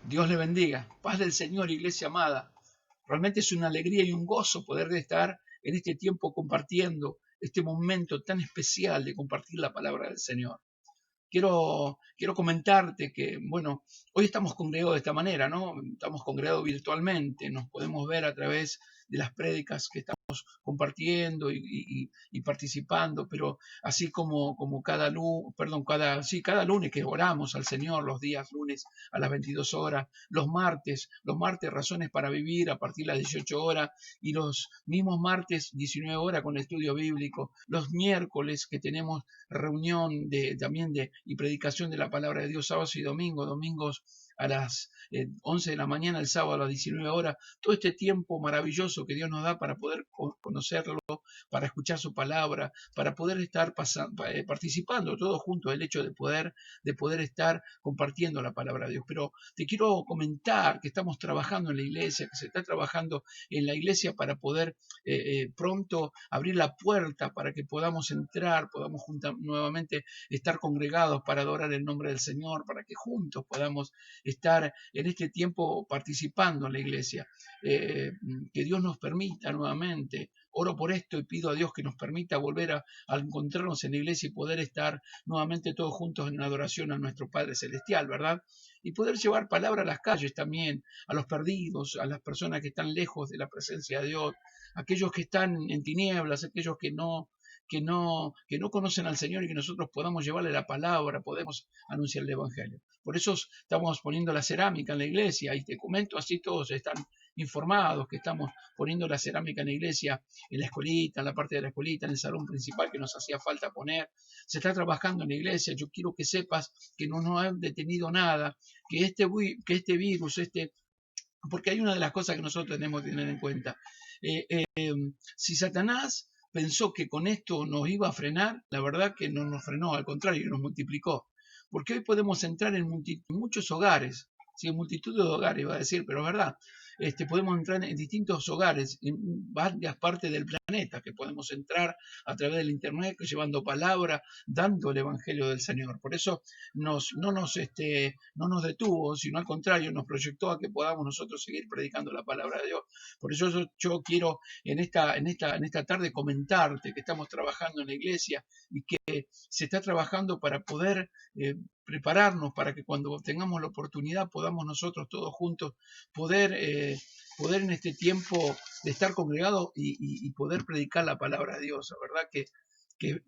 Dios le bendiga. Paz del Señor, iglesia amada. Realmente es una alegría y un gozo poder estar en este tiempo compartiendo este momento tan especial de compartir la palabra del Señor. Quiero comentarte que, bueno, hoy estamos congregados de esta manera, ¿no? Estamos congregados virtualmente, nos podemos ver a través de las prédicas que estamos compartiendo y participando, pero así como cada lunes que oramos al Señor, los días lunes a las 22 horas, los martes razones para vivir a partir de las 18 horas y los mismos martes 19 horas con el estudio bíblico, los miércoles que tenemos reunión también y predicación de la palabra de Dios sábados y domingos a las 11 de la mañana, el sábado a las 19 horas, todo este tiempo maravilloso que Dios nos da para poder conocerlo, para escuchar su palabra, para poder estar participando todos juntos, el hecho de poder estar compartiendo la palabra de Dios. Pero te quiero comentar que estamos trabajando en la iglesia, que se está trabajando en la iglesia para poder pronto abrir la puerta para que podamos entrar, podamos nuevamente estar congregados para adorar el nombre del Señor, para que juntos podamos estar en este tiempo participando en la iglesia. Que Dios nos permita nuevamente. Oro por esto y pido a Dios que nos permita volver a encontrarnos en la iglesia y poder estar nuevamente todos juntos en adoración a nuestro Padre Celestial, ¿verdad? Y poder llevar palabra a las calles también, a los perdidos, a las personas que están lejos de la presencia de Dios, aquellos que están en tinieblas, aquellos que no conocen al Señor y que nosotros podamos llevarle la palabra, podemos anunciar el Evangelio. Por eso estamos poniendo la cerámica en la iglesia y te comento así todos están informados que estamos poniendo la cerámica en la iglesia, en la escuelita, en la parte de la escuelita, en el salón principal que nos hacía falta poner. Se está trabajando en la iglesia. Yo quiero que sepas que no nos han detenido nada, que este virus, porque hay una de las cosas que nosotros tenemos que tener en cuenta. Si Satanás pensó que con esto nos iba a frenar, la verdad que no nos frenó, al contrario, nos multiplicó. Porque hoy podemos entrar en muchos hogares, ¿sí? En multitud de hogares, iba a decir, pero es verdad. Podemos entrar en distintos hogares, en varias partes del planeta, que podemos entrar a través del Internet, llevando palabra, dando el Evangelio del Señor. Por eso no nos detuvo, sino al contrario, nos proyectó a que podamos nosotros seguir predicando la palabra de Dios. Por eso yo quiero en esta tarde comentarte que estamos trabajando en la iglesia y que se está trabajando para poder prepararnos para que cuando tengamos la oportunidad podamos nosotros todos juntos poder en este tiempo de estar congregados y poder predicar la palabra de Dios. La verdad que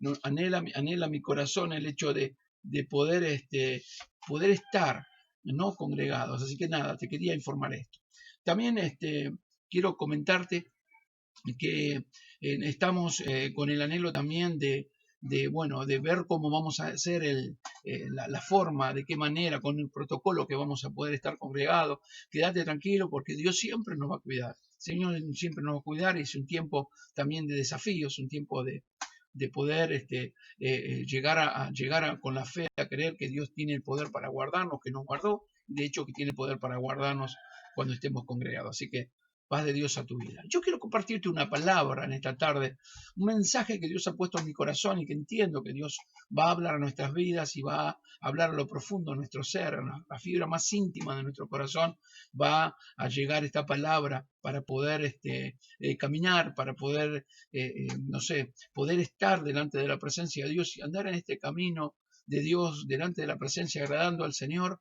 anhela mi corazón el hecho de poder estar no congregados. Así que nada, te quería informar esto. También quiero comentarte que estamos con el anhelo también de ver cómo vamos a hacer la forma, de qué manera, con el protocolo que vamos a poder estar congregados. Quédate tranquilo porque Dios siempre nos va a cuidar. El Señor siempre nos va a cuidar y es un tiempo también de desafíos, un tiempo de poder llegar con la fe a creer que Dios tiene el poder para guardarnos, que nos guardó, de hecho que tiene el poder para guardarnos cuando estemos congregados. Así que paz de Dios a tu vida. Yo quiero compartirte una palabra en esta tarde, un mensaje que Dios ha puesto en mi corazón y que entiendo que Dios va a hablar a nuestras vidas y va a hablar a lo profundo de nuestro ser, a la fibra más íntima de nuestro corazón, va a llegar esta palabra para poder caminar, para poder, no sé, poder estar delante de la presencia de Dios y andar en este camino de Dios, delante de la presencia, agradando al Señor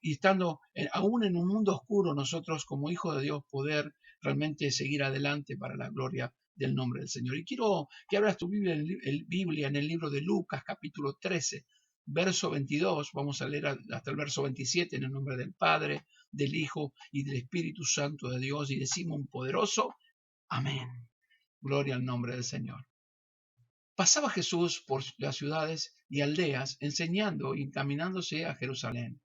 y estando aún en un mundo oscuro, nosotros como hijos de Dios poder realmente seguir adelante para la gloria del nombre del Señor. Y quiero que abras tu Biblia en el libro de Lucas, capítulo 13, verso 22. Vamos a leer hasta el verso 27 en el nombre del Padre, del Hijo y del Espíritu Santo de Dios. Y decimos un poderoso amén. Gloria al nombre del Señor. Pasaba Jesús por las ciudades y aldeas, enseñando y encaminándose a Jerusalén.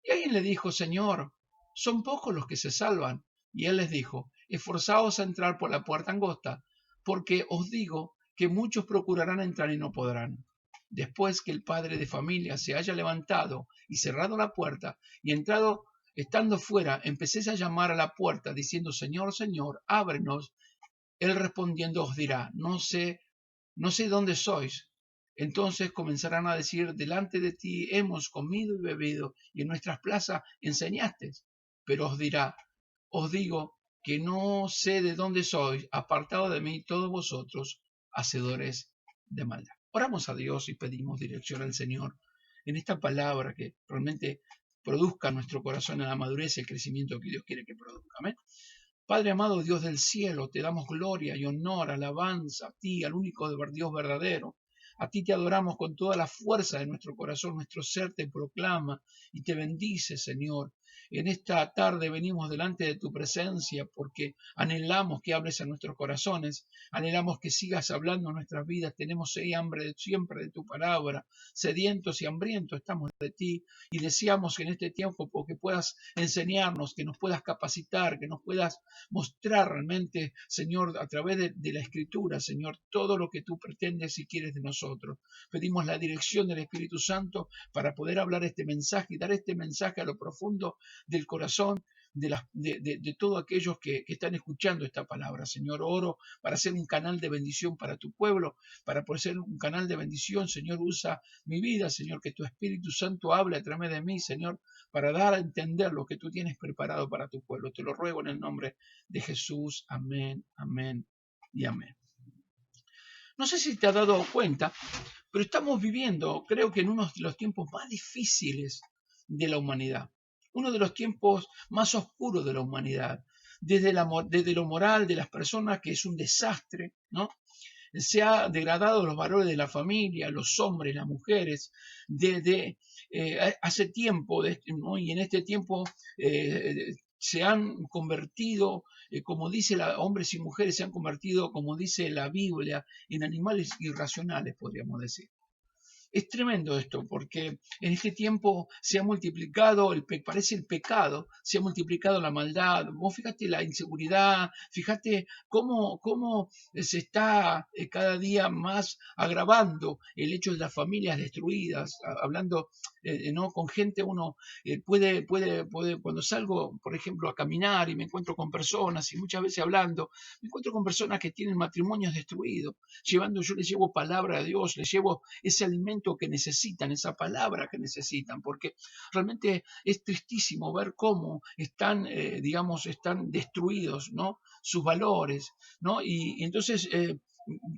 Y alguien le dijo, Señor, son pocos los que se salvan. Y él les dijo, esforzaos a entrar por la puerta angosta, porque os digo que muchos procurarán entrar y no podrán. Después que el padre de familia se haya levantado y cerrado la puerta, y estando fuera, empecéis a llamar a la puerta, diciendo, Señor, Señor, ábrenos. Él respondiendo os dirá, no sé dónde sois. Entonces comenzarán a decir, delante de ti hemos comido y bebido, y en nuestras plazas enseñaste. Pero os dirá, os digo que no sé de dónde sois, apartado de mí todos vosotros, hacedores de maldad. Oramos a Dios y pedimos dirección al Señor en esta palabra que realmente produzca en nuestro corazón en la madurez y el crecimiento que Dios quiere que produzca. Amén. Padre amado, Dios del cielo, te damos gloria y honor, alabanza a ti, al único Dios verdadero. A ti te adoramos con toda la fuerza de nuestro corazón, nuestro ser te proclama y te bendice, Señor. En esta tarde venimos delante de tu presencia porque anhelamos que hables a nuestros corazones, anhelamos que sigas hablando en nuestras vidas, tenemos sed y hambre siempre de tu palabra, sedientos y hambrientos estamos de ti y deseamos que en este tiempo porque puedas enseñarnos, que nos puedas capacitar, que nos puedas mostrar realmente, Señor, a través de la Escritura, Señor, todo lo que tú pretendes y quieres de nosotros. Pedimos la dirección del Espíritu Santo para poder hablar este mensaje y dar este mensaje a lo profundo del corazón de todos aquellos que están escuchando esta palabra. Señor, oro para ser un canal de bendición para tu pueblo, para poder ser un canal de bendición. Señor, usa mi vida, Señor, que tu Espíritu Santo hable a través de mí, Señor, para dar a entender lo que tú tienes preparado para tu pueblo. Te lo ruego en el nombre de Jesús. Amén, amén y amén. No sé si te has dado cuenta, pero estamos viviendo, creo que en uno de los tiempos más difíciles de la humanidad, uno de los tiempos más oscuros de la humanidad, desde lo moral de las personas, que es un desastre, ¿no? Se ha degradado los valores de la familia, los hombres, las mujeres, desde hace tiempo, ¿no? Y en este tiempo se han convertido, como dice hombres y mujeres se han convertido, como dice la Biblia, en animales irracionales, podríamos decir. Es tremendo esto, porque en este tiempo se ha multiplicado, parece el pecado, se ha multiplicado la maldad. Vos fíjate la inseguridad, fíjate cómo se está cada día más agravando el hecho de las familias destruidas, hablando ¿no? Con gente uno puede, cuando salgo, por ejemplo, a caminar y me encuentro con personas y muchas veces hablando, me encuentro con personas que tienen matrimonios destruidos, yo les llevo palabra de Dios, les llevo ese alimento que necesitan, esa palabra que necesitan, porque realmente es tristísimo ver cómo están, digamos, están destruidos, ¿no? Sus valores, ¿no? Y entonces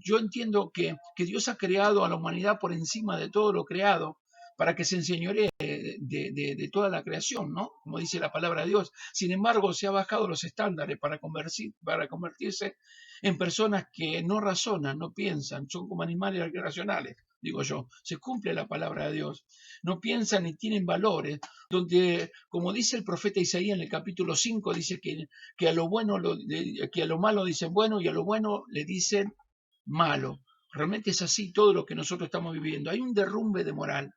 yo entiendo que Dios ha creado a la humanidad por encima de todo lo creado, para que se enseñoree de toda la creación, ¿no? Como dice la palabra de Dios. Sin embargo, se ha bajado los estándares para convertirse en personas que no razonan, no piensan, son como animales irracionales, digo yo. Se cumple la palabra de Dios. No piensan ni tienen valores, donde, como dice el profeta Isaías en el capítulo 5, dice que a lo bueno, que a lo malo dicen bueno y a lo bueno le dicen malo. Realmente es así todo lo que nosotros estamos viviendo. Hay un derrumbe de moral.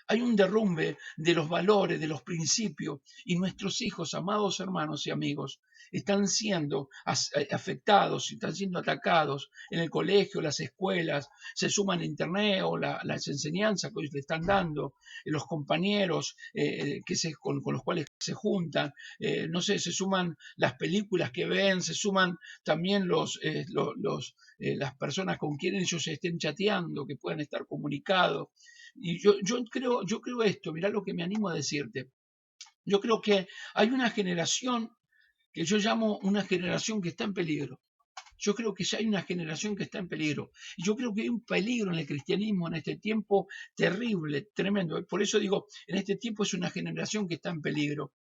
Hay un derrumbe de los valores, de los principios, y nuestros hijos, amados hermanos y amigos, están siendo afectados, están siendo atacados en el colegio, las escuelas, se suman a internet o las enseñanzas que hoy le están dando, los compañeros con los cuales se juntan, no sé, se suman las películas que ven, se suman también las personas con quienes ellos estén chateando, que puedan estar comunicados. Y yo creo esto, mirá lo que me animo a decirte. Yo creo que hay una generación que yo llamo una generación que está en peligro. Yo creo que ya hay una generación que está en peligro. Y yo creo que hay un peligro en el cristianismo en este tiempo terrible, tremendo. Por eso digo, en este tiempo es una generación que está en peligro.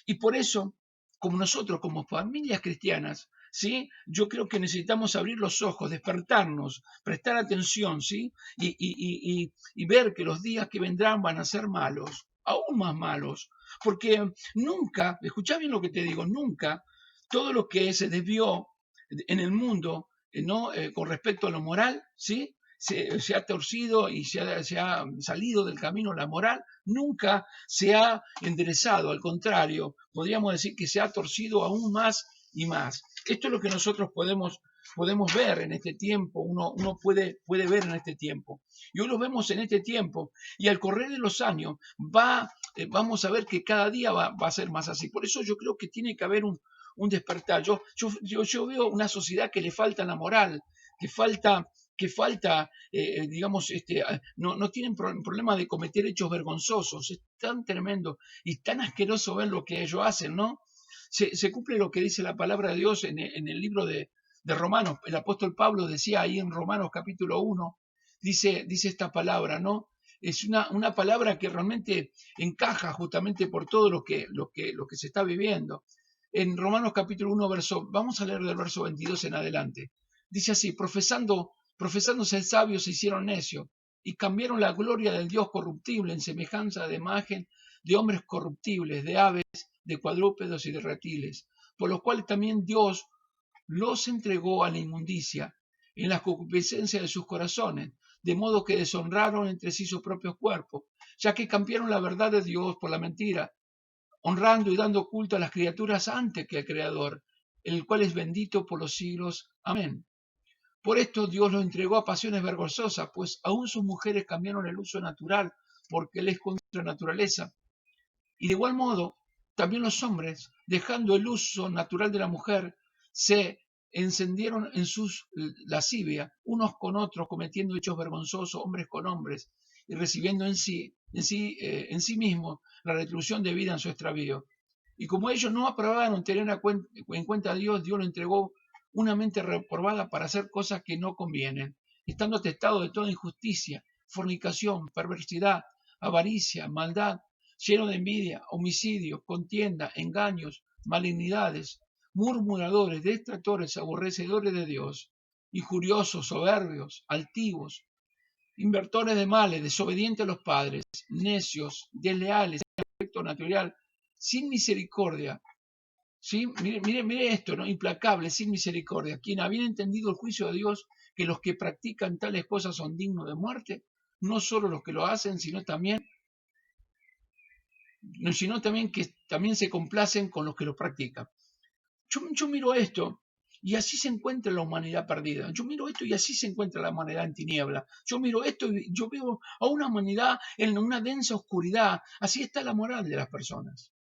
Y por eso, como nosotros, como familias cristianas, ¿sí? Yo creo que necesitamos abrir los ojos, despertarnos, prestar atención, ¿sí? Y ver que los días que vendrán van a ser malos, aún más malos, porque nunca, escuchá bien lo que te digo, nunca todo lo que se desvió en el mundo, ¿no? Con respecto a lo moral, ¿sí? Se ha torcido y se ha salido del camino la moral, nunca se ha enderezado, al contrario, podríamos decir que se ha torcido aún más y más. Esto es lo que nosotros podemos ver en este tiempo, uno puede ver en este tiempo. Y hoy lo vemos en este tiempo, y al correr de los años vamos a ver que cada día va a ser más así. Por eso yo creo que tiene que haber un despertar. Yo veo una sociedad que le falta la moral, que falta que falta, digamos, no tienen problema de cometer hechos vergonzosos. Es tan tremendo y tan asqueroso ver lo que ellos hacen, ¿no? Se cumple lo que dice la palabra de Dios en el libro de Romanos. El apóstol Pablo decía ahí en Romanos capítulo 1, dice esta palabra, ¿no? Es una palabra que realmente encaja justamente por todo lo que se está viviendo. En Romanos capítulo 1, vamos a leer del verso 22 en adelante. Dice así: profesándose sabios se hicieron necios y cambiaron la gloria del Dios corruptible en semejanza de imagen de hombres corruptibles, de aves, de cuadrúpedos y de reptiles, por los cuales también Dios los entregó a la inmundicia en la concupiscencia de sus corazones, de modo que deshonraron entre sí sus propios cuerpos, ya que cambiaron la verdad de Dios por la mentira, honrando y dando culto a las criaturas antes que al Creador, el cual es bendito por los siglos. Amén. Por esto Dios los entregó a pasiones vergonzosas, pues aún sus mujeres cambiaron el uso natural, porque Él es contra naturaleza. Y de igual modo, también los hombres, dejando el uso natural de la mujer, se encendieron en sus lascivia, unos con otros, cometiendo hechos vergonzosos, hombres con hombres, y recibiendo en sí mismos la retribución debida en su extravío. Y como ellos no aprobaron tener en cuenta a Dios, Dios lo entregó una mente reprobada para hacer cosas que no convienen, estando atestado de toda injusticia, fornicación, perversidad, avaricia, maldad, lleno de envidia, homicidios, contienda, engaños, malignidades, murmuradores, detractores, aborrecedores de Dios, injuriosos, soberbios, altivos, invertores de males, desobedientes a los padres, necios, desleales, sin afecto natural, sin misericordia. ¿Sí? Mire esto, ¿no? Implacable, sin misericordia, quien había entendido el juicio de Dios, que los que practican tales cosas son dignos de muerte, no solo los que lo hacen, sino también que también se complacen con los que lo practican. Yo miro esto y así se encuentra la humanidad perdida. Yo miro esto y así se encuentra la humanidad en tiniebla. Yo miro esto y yo veo a una humanidad en una densa oscuridad. Así está la moral de las personas.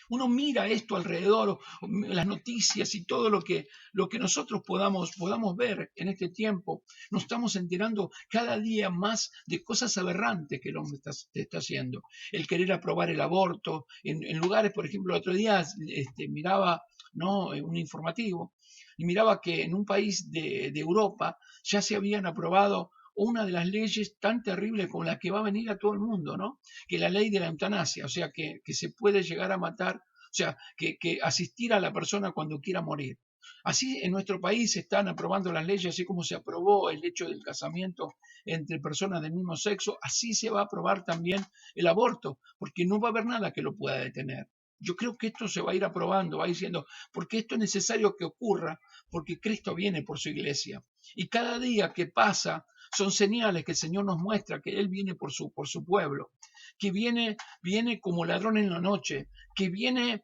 Uno mira esto alrededor, las noticias y todo lo que nosotros podamos ver en este tiempo. Nos estamos enterando cada día más de cosas aberrantes que el hombre está haciendo. El querer aprobar el aborto, en lugares, por ejemplo, el otro día miraba, ¿no?, un informativo, y miraba que en un país de Europa ya se habían aprobado una de las leyes tan terribles con la que va a venir a todo el mundo, ¿no? Que la ley de la eutanasia, o sea, que se puede llegar a matar, o sea, que asistir a la persona cuando quiera morir. Así en nuestro país se están aprobando las leyes, así como se aprobó el hecho del casamiento entre personas del mismo sexo, así se va a aprobar también el aborto, porque no va a haber nada que lo pueda detener. Yo creo que esto se va a ir aprobando, va diciendo, porque esto es necesario que ocurra, porque Cristo viene por su iglesia. Y cada día que pasa son señales que el Señor nos muestra que Él viene por su pueblo, que viene como ladrón en la noche, que viene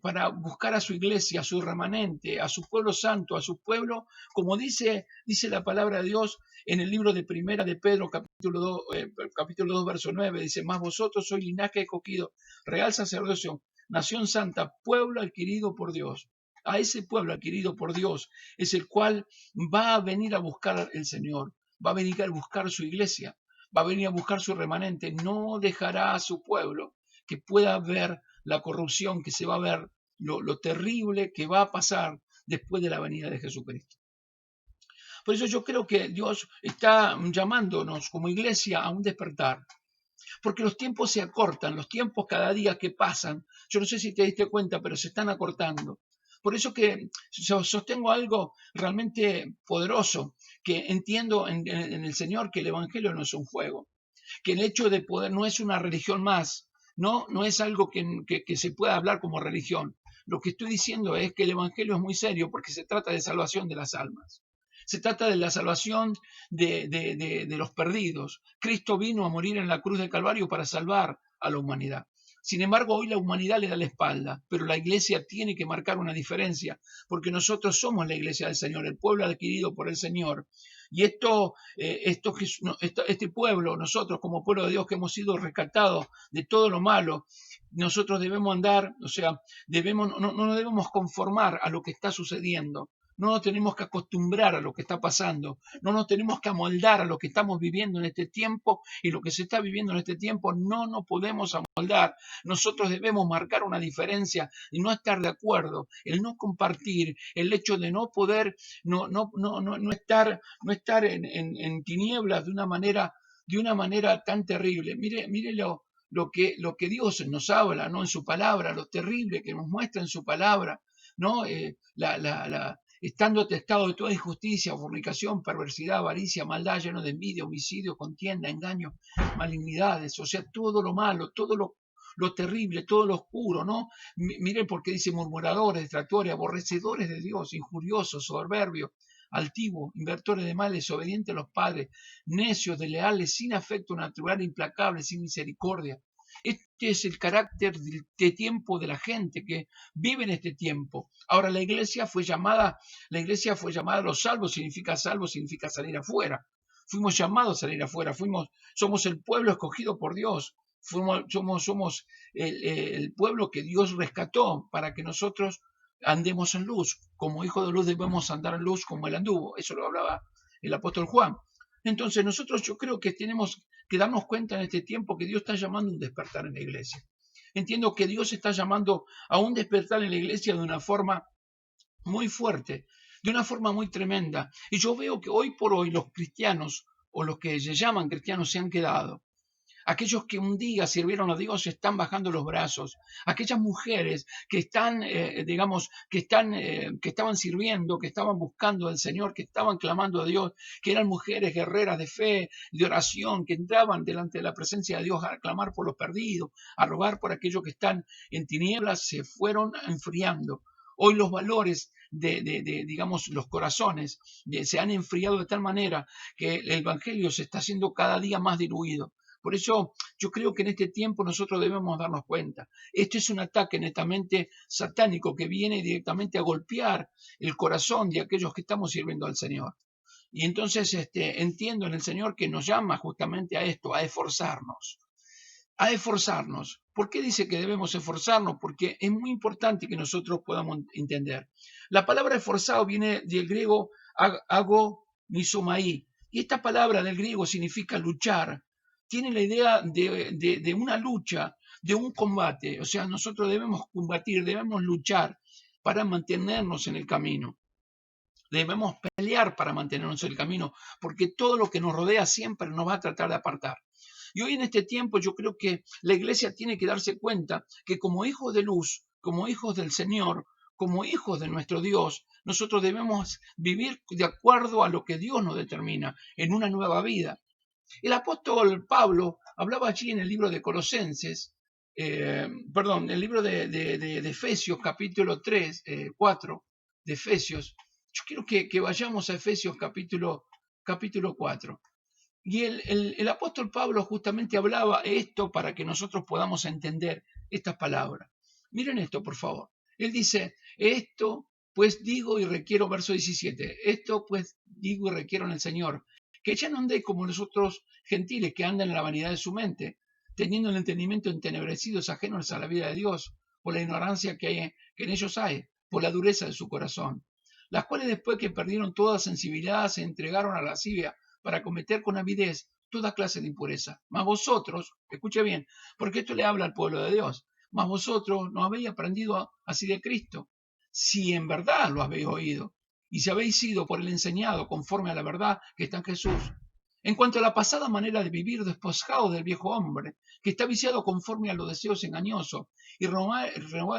para buscar a su iglesia, a su remanente, a su pueblo santo, a su pueblo, como dice la palabra de Dios en el libro de Primera de Pedro, capítulo 2, verso 9, dice: mas vosotros sois linaje escogido, real sacerdocio, nación santa, pueblo adquirido por Dios. A ese pueblo adquirido por Dios es el cual va a venir a buscar el Señor, va a venir a buscar su iglesia, va a venir a buscar su remanente, no dejará a su pueblo que pueda ver la corrupción, que se va a ver lo terrible que va a pasar después de la venida de Jesucristo. Por eso yo creo que Dios está llamándonos como iglesia a un despertar, porque los tiempos se acortan, los tiempos cada día que pasan, yo no sé si te diste cuenta, pero se están acortando. Por eso que sostengo algo realmente poderoso, que entiendo en el Señor que el Evangelio no es un juego, que el hecho de poder no es una religión más, no es algo que se pueda hablar como religión. Lo que estoy diciendo es que el Evangelio es muy serio porque se trata de salvación de las almas. Se trata de la salvación de los perdidos. Cristo vino a morir en la cruz del Calvario para salvar a la humanidad. Sin embargo, hoy la humanidad le da la espalda, pero la iglesia tiene que marcar una diferencia, porque nosotros somos la iglesia del Señor, el pueblo adquirido por el Señor. Y este pueblo, nosotros como pueblo de Dios que hemos sido rescatados de todo lo malo, nosotros debemos andar, o sea, no nos debemos conformar a lo que está sucediendo. No nos tenemos que acostumbrar a lo que está pasando. No nos tenemos que amoldar a lo que estamos viviendo en este tiempo, y lo que se está viviendo en este tiempo no nos podemos amoldar. Nosotros debemos marcar una diferencia y no estar de acuerdo, el no compartir, el hecho de no poder, no estar en tinieblas de una manera tan terrible. Mire lo que Dios nos habla, ¿no? En su palabra, lo terrible que nos muestra en su palabra, ¿no? Estando atestado de toda injusticia, fornicación, perversidad, avaricia, maldad, lleno de envidia, homicidio, contienda, engaño, malignidades, o sea, todo lo malo, todo lo terrible, todo lo oscuro, ¿no? Miren por qué dice murmuradores, detractores, aborrecedores de Dios, injuriosos, soberbios, altivo, invertores de males, desobedientes a los padres, necios, desleales, sin afecto natural, implacables, sin misericordia. Este es el carácter de tiempo de la gente que vive en este tiempo. Ahora, la iglesia fue llamada a los salvos, significa salir afuera. Fuimos llamados a salir afuera, somos el pueblo escogido por Dios, somos el pueblo que Dios rescató para que nosotros andemos en luz. Como hijos de luz debemos andar en luz como Él anduvo. Eso lo hablaba el apóstol Juan. Entonces nosotros, yo creo que tenemos que darnos cuenta en este tiempo que Dios está llamando a un despertar en la iglesia. Entiendo que Dios está llamando a un despertar en la iglesia de una forma muy fuerte, de una forma muy tremenda. Y yo veo que hoy por hoy los cristianos, o los que se llaman cristianos, se han quedado. Aquellos que un día sirvieron a Dios están bajando los brazos. Aquellas mujeres que están, que estaban sirviendo, que estaban buscando al Señor, que estaban clamando a Dios, que eran mujeres guerreras de fe, de oración, que entraban delante de la presencia de Dios a clamar por los perdidos, a rogar por aquellos que están en tinieblas, se fueron enfriando. Hoy los valores digamos, los corazones se han enfriado de tal manera que el Evangelio se está haciendo cada día más diluido. Por eso yo creo que en este tiempo nosotros debemos darnos cuenta. Este es un ataque netamente satánico que viene directamente a golpear el corazón de aquellos que estamos sirviendo al Señor. Y entonces entiendo en el Señor que nos llama justamente a esto, a esforzarnos. A esforzarnos. ¿Por qué dice que debemos esforzarnos? Porque es muy importante que nosotros podamos entender. La palabra esforzado viene del griego agonisomai, y esta palabra del griego significa luchar. Tiene la idea de una lucha, de un combate. O sea, nosotros debemos combatir, debemos luchar para mantenernos en el camino. Debemos pelear para mantenernos en el camino, porque todo lo que nos rodea siempre nos va a tratar de apartar. Y hoy en este tiempo yo creo que la iglesia tiene que darse cuenta que como hijos de luz, como hijos del Señor, como hijos de nuestro Dios, nosotros debemos vivir de acuerdo a lo que Dios nos determina en una nueva vida. El apóstol Pablo hablaba allí en el libro de Colosenses, el libro de Efesios, capítulo 3, 4 de Efesios. Yo quiero que vayamos a Efesios capítulo 4. Y el apóstol Pablo justamente hablaba esto para que nosotros podamos entender estas palabras. Miren esto, por favor. Él dice, esto pues digo y requiero, verso 17, esto pues digo y requiero en el Señor, que ya no andéis como los otros gentiles que andan en la vanidad de su mente, teniendo el entendimiento entenebrecidos, ajenos a la vida de Dios, por la ignorancia que en ellos hay, por la dureza de su corazón, las cuales después que perdieron toda sensibilidad se entregaron a la lascivia, para cometer con avidez toda clase de impureza. Mas vosotros, escuche bien, porque esto le habla al pueblo de Dios, mas vosotros no habéis aprendido así de Cristo, si en verdad lo habéis oído, y si habéis sido por él enseñado conforme a la verdad que está en Jesús. En cuanto a la pasada manera de vivir, despojados del viejo hombre, que está viciado conforme a los deseos engañosos, y renovar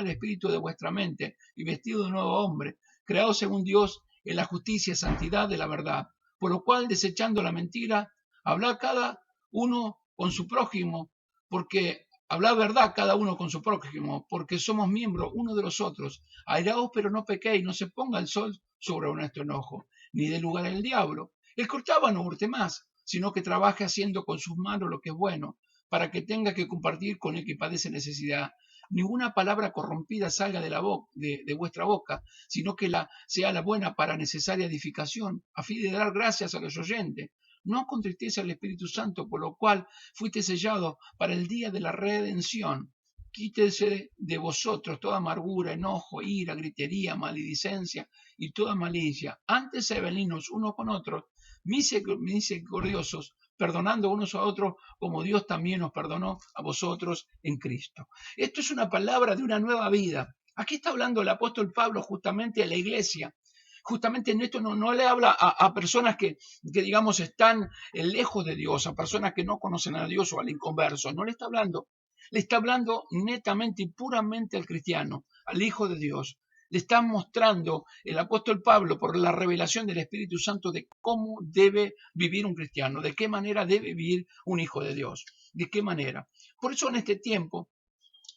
el espíritu de vuestra mente, y vestido de un nuevo hombre, creado según Dios en la justicia y santidad de la verdad. Por lo cual, desechando la mentira, habla cada uno con su prójimo, porque habla verdad cada uno con su prójimo, porque somos miembros uno de los otros. Airaos, pero no pequéis, no se ponga el sol sobre nuestro enojo, ni dé lugar al diablo. El que hurtaba no hurte más, sino que trabaje haciendo con sus manos lo que es bueno, para que tenga que compartir con el que padece necesidad. Ninguna palabra corrompida salga de vuestra boca, sino que sea la buena para necesaria edificación, a fin de dar gracias a los oyentes. No contristéis al Espíritu Santo, por lo cual fuiste sellado para el día de la redención. quítese de vosotros toda amargura, enojo, ira, gritería, maledicencia y toda malicia. Antes sed benignos unos con otros, misericordiosos, perdonando unos a otros, como Dios también os perdonó a vosotros en Cristo. Esto es una palabra de una nueva vida. Aquí está hablando el apóstol Pablo justamente a la iglesia. Justamente en esto no le habla a personas que, digamos, están lejos de Dios, a personas que no conocen a Dios o al inconverso. No le está hablando. Le está hablando netamente y puramente al cristiano, al Hijo de Dios. Le está mostrando el apóstol Pablo por la revelación del Espíritu Santo de cómo debe vivir un cristiano, de qué manera debe vivir un hijo de Dios, de qué manera. Por eso en este tiempo,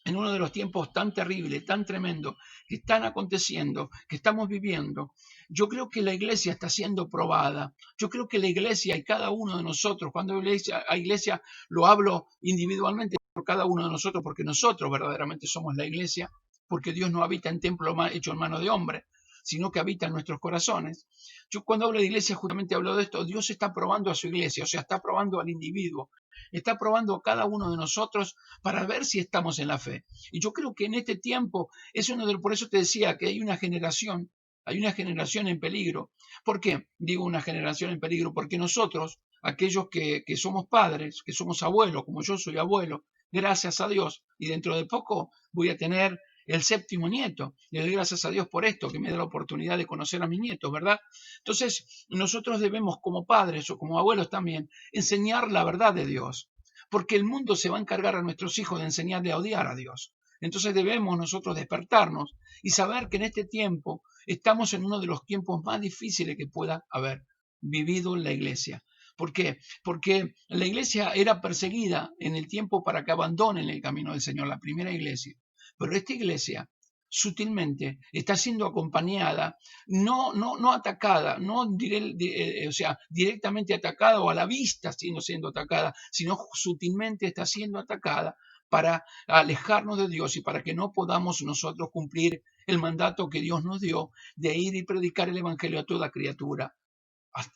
en uno de los tiempos tan terribles, tan tremendos, que están aconteciendo, que estamos viviendo, yo creo que la iglesia está siendo probada. Yo creo que la iglesia y cada uno de nosotros, cuando a iglesia lo hablo individualmente por cada uno de nosotros, porque nosotros verdaderamente somos la iglesia, porque Dios no habita en templo hecho en mano de hombre, sino que habita en nuestros corazones. Yo cuando hablo de iglesia justamente hablo de esto. Dios está probando a su iglesia, o sea, está probando al individuo, está probando a cada uno de nosotros para ver si estamos en la fe. Y yo creo que en este tiempo es por eso te decía que hay una generación en peligro. ¿Por qué digo una generación en peligro? Porque nosotros, aquellos que somos padres, que somos abuelos, como yo soy abuelo, gracias a Dios, y dentro de poco voy a tener el 7º nieto. Le doy gracias a Dios por esto, que me da la oportunidad de conocer a mis nietos, ¿verdad? Entonces, nosotros debemos, como padres o como abuelos también, enseñar la verdad de Dios, porque el mundo se va a encargar a nuestros hijos de enseñarle a odiar a Dios. Entonces debemos nosotros despertarnos y saber que en este tiempo estamos en uno de los tiempos más difíciles que pueda haber vivido la iglesia. ¿Por qué? Porque la iglesia era perseguida en el tiempo para que abandonen el camino del Señor, la primera iglesia. Pero esta iglesia sutilmente está siendo acompañada, no atacada, o sea, directamente atacada o a la vista siendo atacada, sino sutilmente está siendo atacada para alejarnos de Dios y para que no podamos nosotros cumplir el mandato que Dios nos dio de ir y predicar el evangelio a toda criatura,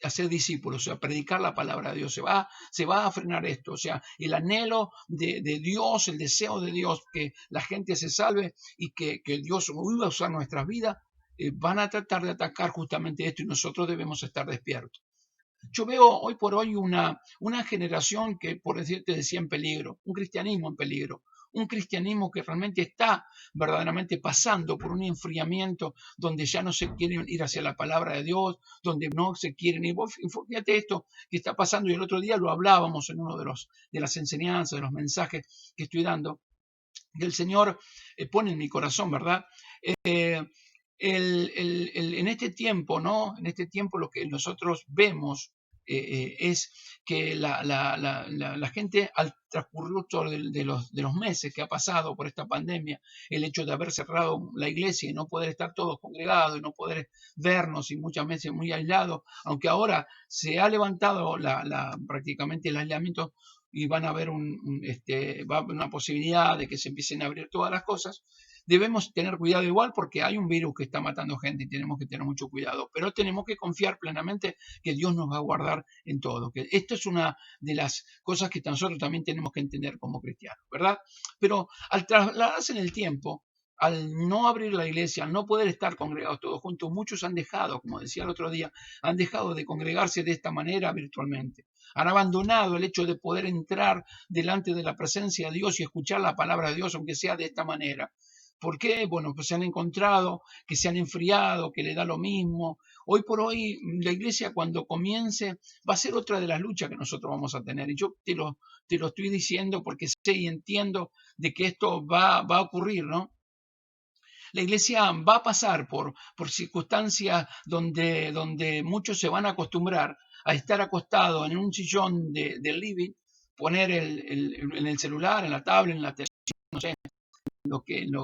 a ser discípulos, o sea, predicar la palabra de Dios. Se va a frenar esto, o sea, el anhelo de Dios, el deseo de Dios que la gente se salve y que Dios vuelva a usar nuestras vidas, van a tratar de atacar justamente esto y nosotros debemos estar despiertos. Yo veo hoy por hoy una generación que, por decirte, decía en peligro, un cristianismo en peligro, un cristianismo que realmente está verdaderamente pasando por un enfriamiento donde ya no se quieren ir hacia la palabra de Dios, donde no se quieren ir. Fíjate esto que está pasando y el otro día lo hablábamos en uno de las enseñanzas, de los mensajes que estoy dando, que el Señor pone en mi corazón, ¿verdad? En este tiempo, ¿no? En este tiempo lo que nosotros vemos es que la gente al transcurrir de los meses que ha pasado por esta pandemia, el hecho de haber cerrado la iglesia y no poder estar todos congregados y no poder vernos y muchas veces muy aislados, aunque ahora se ha levantado prácticamente el aislamiento y van a haber va a haber una posibilidad de que se empiecen a abrir todas las cosas. Debemos tener cuidado igual porque hay un virus que está matando gente y tenemos que tener mucho cuidado, pero tenemos que confiar plenamente que Dios nos va a guardar en todo. Que esto es una de las cosas que nosotros también tenemos que entender como cristianos, ¿verdad? Pero al trasladarse en el tiempo, al no abrir la iglesia, al no poder estar congregados todos juntos, muchos han dejado, como decía el otro día, han dejado de congregarse de esta manera virtualmente. Han abandonado el hecho de poder entrar delante de la presencia de Dios y escuchar la palabra de Dios, aunque sea de esta manera. ¿Por qué? Bueno, pues se han encontrado que se han enfriado, que le da lo mismo. Hoy por hoy, la iglesia cuando comience va a ser otra de las luchas que nosotros vamos a tener. Y yo te lo estoy diciendo porque sé y entiendo de que esto va a ocurrir, ¿no? La iglesia va a pasar por circunstancias donde muchos se van a acostumbrar a estar acostados en un sillón del living, poner en el celular, en la tablet, en la televisión, no sé, en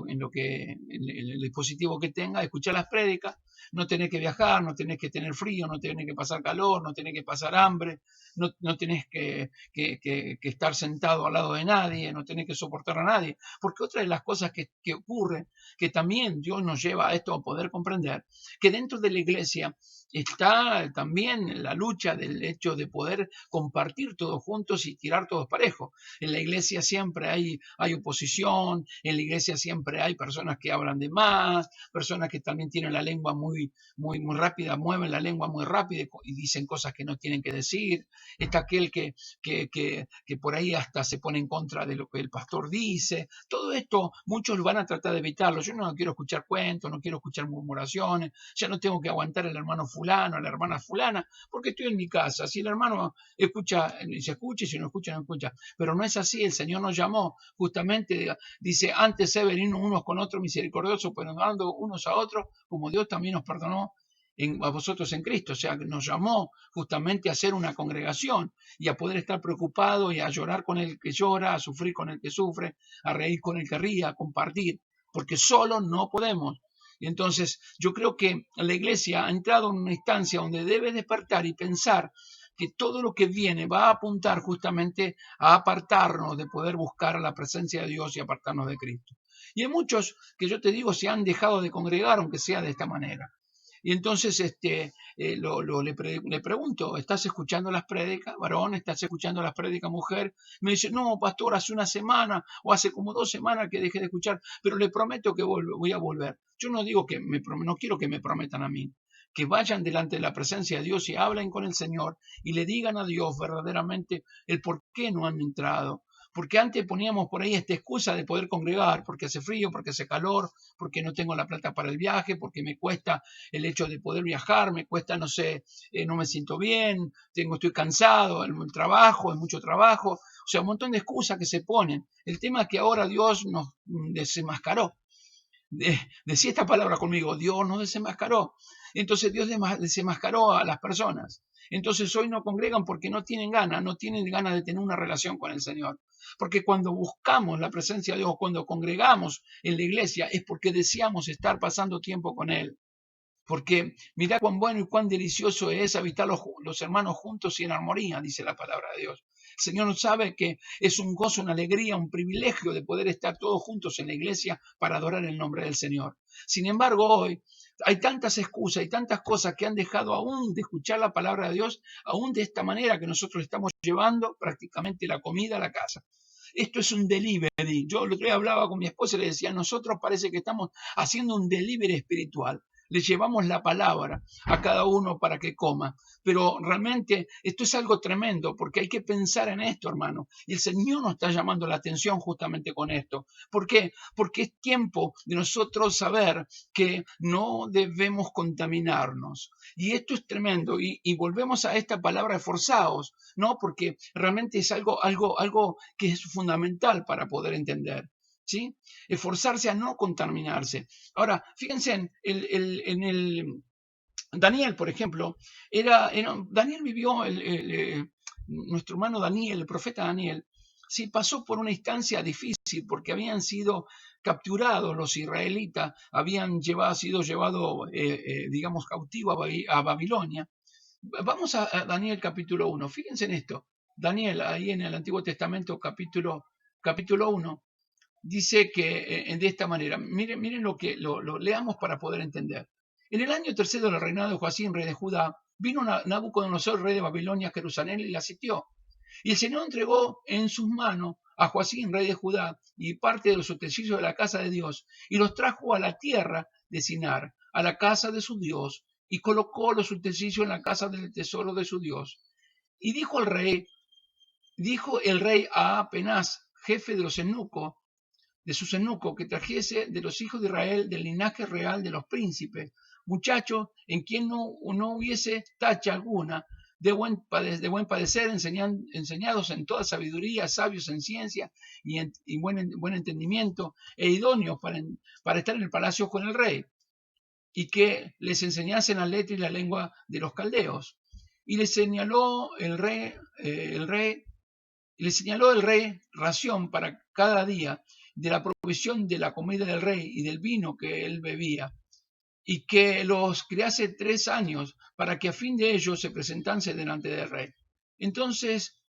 el dispositivo que tenga, escuchar las prédicas no tenés que viajar, no tenés que tener frío, no tenés que pasar calor, no tenés que pasar hambre, no tenés que estar sentado al lado de nadie, no tenés que soportar a nadie. Porque otra de las cosas que ocurre, que también Dios nos lleva a esto a poder comprender, que dentro de la iglesia está también la lucha del hecho de poder compartir todos juntos y tirar todos parejos. En la iglesia siempre hay oposición, en la iglesia siempre hay personas que hablan de más, personas que también tienen la lengua muy rápida, mueven la lengua muy rápida y dicen cosas que no tienen que decir. Está aquel que por ahí hasta se pone en contra de lo que el pastor dice. Todo esto muchos van a tratar de evitarlo. Yo no quiero escuchar cuentos, no quiero escuchar murmuraciones, ya no tengo que aguantar al hermano fulano, a la hermana fulana, porque estoy en mi casa. Si el hermano escucha, se escucha, y si no escucha, no escucha. Pero no es así, el Señor nos llamó justamente, dice, antes se venir unos con otros misericordiosos, perdonando unos a otros, como Dios también nos perdonó a vosotros en Cristo. O sea, que nos llamó justamente a ser una congregación y a poder estar preocupado y a llorar con el que llora, a sufrir con el que sufre, a reír con el que ríe, a compartir, porque solo no podemos. Y entonces yo creo que la iglesia ha entrado en una instancia donde debe despertar y pensar que todo lo que viene va a apuntar justamente a apartarnos de poder buscar la presencia de Dios y apartarnos de Cristo. Y hay muchos que yo te digo se han dejado de congregar, aunque sea de esta manera. Y entonces le pregunto, ¿estás escuchando las prédicas, varón? ¿Estás escuchando las prédicas, mujer? Me dice, no, pastor, hace una semana o hace como 2 semanas que dejé de escuchar, pero le prometo que voy a volver. Yo no digo no quiero que me prometan a mí, que vayan delante de la presencia de Dios y hablen con el Señor y le digan a Dios verdaderamente el por qué no han entrado. Porque antes poníamos por ahí esta excusa de poder congregar, porque hace frío, porque hace calor, porque no tengo la plata para el viaje, porque me cuesta el hecho de poder viajar, me cuesta, no sé, no me siento bien, estoy cansado, el trabajo, es mucho trabajo, o sea, un montón de excusas que se ponen. El tema es que ahora Dios nos desenmascaró. Decía esta palabra conmigo, Dios nos desenmascaró. Entonces Dios desenmascaró a las personas. Entonces hoy no congregan porque no tienen ganas de tener una relación con el Señor. Porque cuando buscamos la presencia de Dios, cuando congregamos en la iglesia, es porque deseamos estar pasando tiempo con Él. Porque mirá cuán bueno y cuán delicioso es habitar los hermanos juntos y en armonía, dice la palabra de Dios. El Señor sabe que es un gozo, una alegría, un privilegio de poder estar todos juntos en la iglesia para adorar el nombre del Señor. Sin embargo, hoy hay tantas excusas y tantas cosas que han dejado aún de escuchar la palabra de Dios, aún de esta manera que nosotros estamos llevando prácticamente la comida a la casa. Esto es un delivery. Yo el otro día hablaba con mi esposa y le decía, nosotros parece que estamos haciendo un delivery espiritual. Le llevamos la palabra a cada uno para que coma. Pero realmente esto es algo tremendo porque hay que pensar en esto, hermano. Y el Señor nos está llamando la atención justamente con esto. ¿Por qué? Porque es tiempo de nosotros saber que no debemos contaminarnos. Y esto es tremendo. Y volvemos a esta palabra esforzados, ¿no? Porque realmente es algo que es fundamental para poder entender. ¿Sí? Esforzarse a no contaminarse. Ahora, fíjense en el Daniel, por ejemplo, Daniel vivió, nuestro hermano Daniel, el profeta Daniel, sí pasó por una instancia difícil porque habían sido capturados los israelitas, habían sido llevados, digamos, cautivos a Babilonia. Vamos a Daniel capítulo 1, fíjense en esto. Daniel, ahí en el Antiguo Testamento, capítulo 1, dice que de esta manera, miren lo leamos para poder entender. En el año tercero del reinado de Joacim, rey de Judá, vino Nabucodonosor, rey de Babilonia, a Jerusalén y la sitió. Y el Señor entregó en sus manos a Joacim, rey de Judá, y parte de los utensilios de la casa de Dios, y los trajo a la tierra de Sinar, a la casa de su Dios, y colocó los utensilios en la casa del tesoro de su Dios. Y dijo el rey a Penaz, jefe de los eunucos, de sus eunucos, que trajese de los hijos de Israel, del linaje real de los príncipes, muchachos en quien no hubiese tacha alguna, de buen padecer, enseñados en toda sabiduría, sabios en ciencia y buen entendimiento, e idóneos para estar en el palacio con el rey, y que les enseñasen la letra y la lengua de los caldeos. Y le señaló el rey ración para cada día de la provisión de la comida del rey y del vino que él bebía. y que los criase 3 años para que a fin de ellos se presentase delante del rey. Entonces,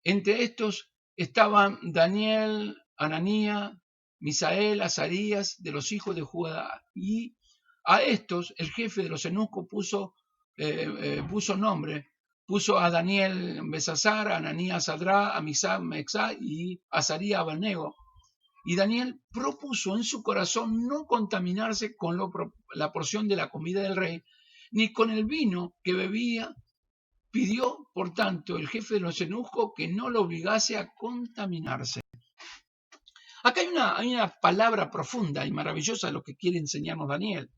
entre estos estaban Daniel, Ananía, Misael, Azarías, de los hijos de Judá. Y a estos el jefe de los eunucos puso nombre. Puso a Daniel Besasar, a Ananías Sadrá, a Misael Mexá y a Azarías Abednego. Y Daniel propuso en su corazón no contaminarse con la porción de la comida del rey, ni con el vino que bebía. Pidió, por tanto, el jefe de los eunucos que no lo obligase a contaminarse. Acá hay una palabra profunda y maravillosa de lo que quiere enseñarnos Daniel.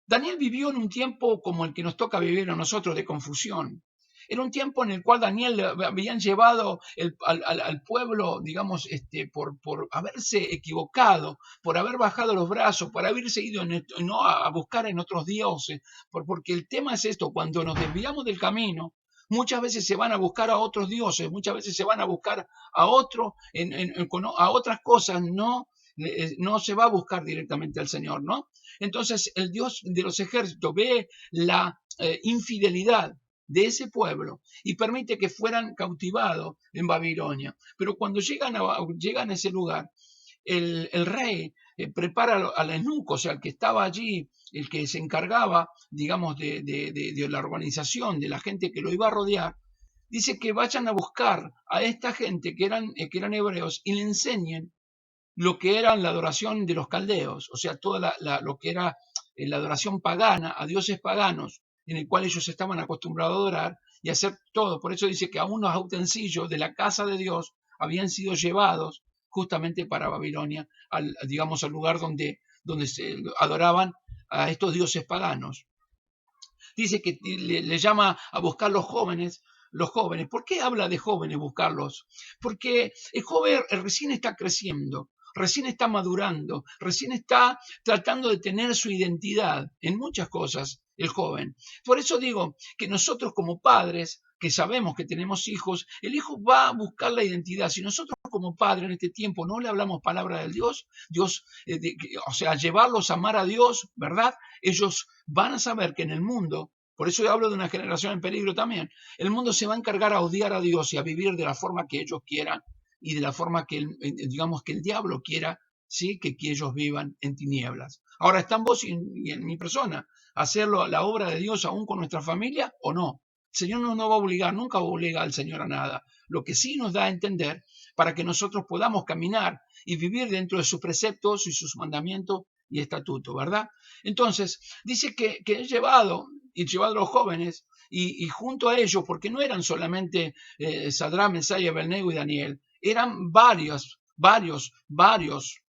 Daniel vivió en un tiempo como el que nos toca vivir a nosotros, de confusión. Era un tiempo en el cual Daniel habían llevado al pueblo, digamos, por haberse equivocado, por haber bajado los brazos, por haberse ido no a buscar en otros dioses, porque el tema es esto: cuando nos desviamos del camino, muchas veces se van a buscar a otros dioses, muchas veces se van a buscar a a otras cosas, no se va a buscar directamente al Señor, ¿no? Entonces el Dios de los ejércitos ve la infidelidad de ese pueblo y permite que fueran cautivados en Babilonia. Pero cuando llegan a ese lugar, el rey prepara al eunuco, o sea, el que estaba allí, el que se encargaba, digamos, de la organización, de la gente que lo iba a rodear, dice que vayan a buscar a esta gente que eran hebreos y le enseñen lo que era la adoración de los caldeos, o sea, toda lo que era la adoración pagana, a dioses paganos, en el cual ellos estaban acostumbrados a adorar y hacer todo. Por eso dice que aún los utensilios de la casa de Dios habían sido llevados justamente para Babilonia, digamos, al lugar donde se adoraban a estos dioses paganos. Dice que le llama a buscar los jóvenes. ¿Por qué habla de jóvenes buscarlos? Porque el joven recién está creciendo, recién está madurando, recién está tratando de tener su identidad en muchas cosas, el joven. Por eso digo que nosotros como padres, que sabemos que tenemos hijos, el hijo va a buscar la identidad. Si nosotros como padres en este tiempo no le hablamos palabra del Dios, o sea, llevarlos a amar a Dios, ¿verdad? Ellos van a saber que en el mundo, por eso yo hablo de una generación en peligro también, el mundo se va a encargar a odiar a Dios y a vivir de la forma que ellos quieran y de la forma que, digamos, que el diablo quiera, ¿sí? Que ellos vivan en tinieblas. Ahora, ¿están vos y en mi persona hacerlo la obra de Dios aún con nuestra familia o no? El Señor no va a obligar, nunca obliga al Señor a nada. Lo que sí nos da a entender para que nosotros podamos caminar y vivir dentro de sus preceptos y sus mandamientos y estatutos, ¿verdad? Entonces, dice que es llevado a los jóvenes y junto a ellos, porque no eran solamente Sadrán, Mesach, Abednego y Daniel, eran varios,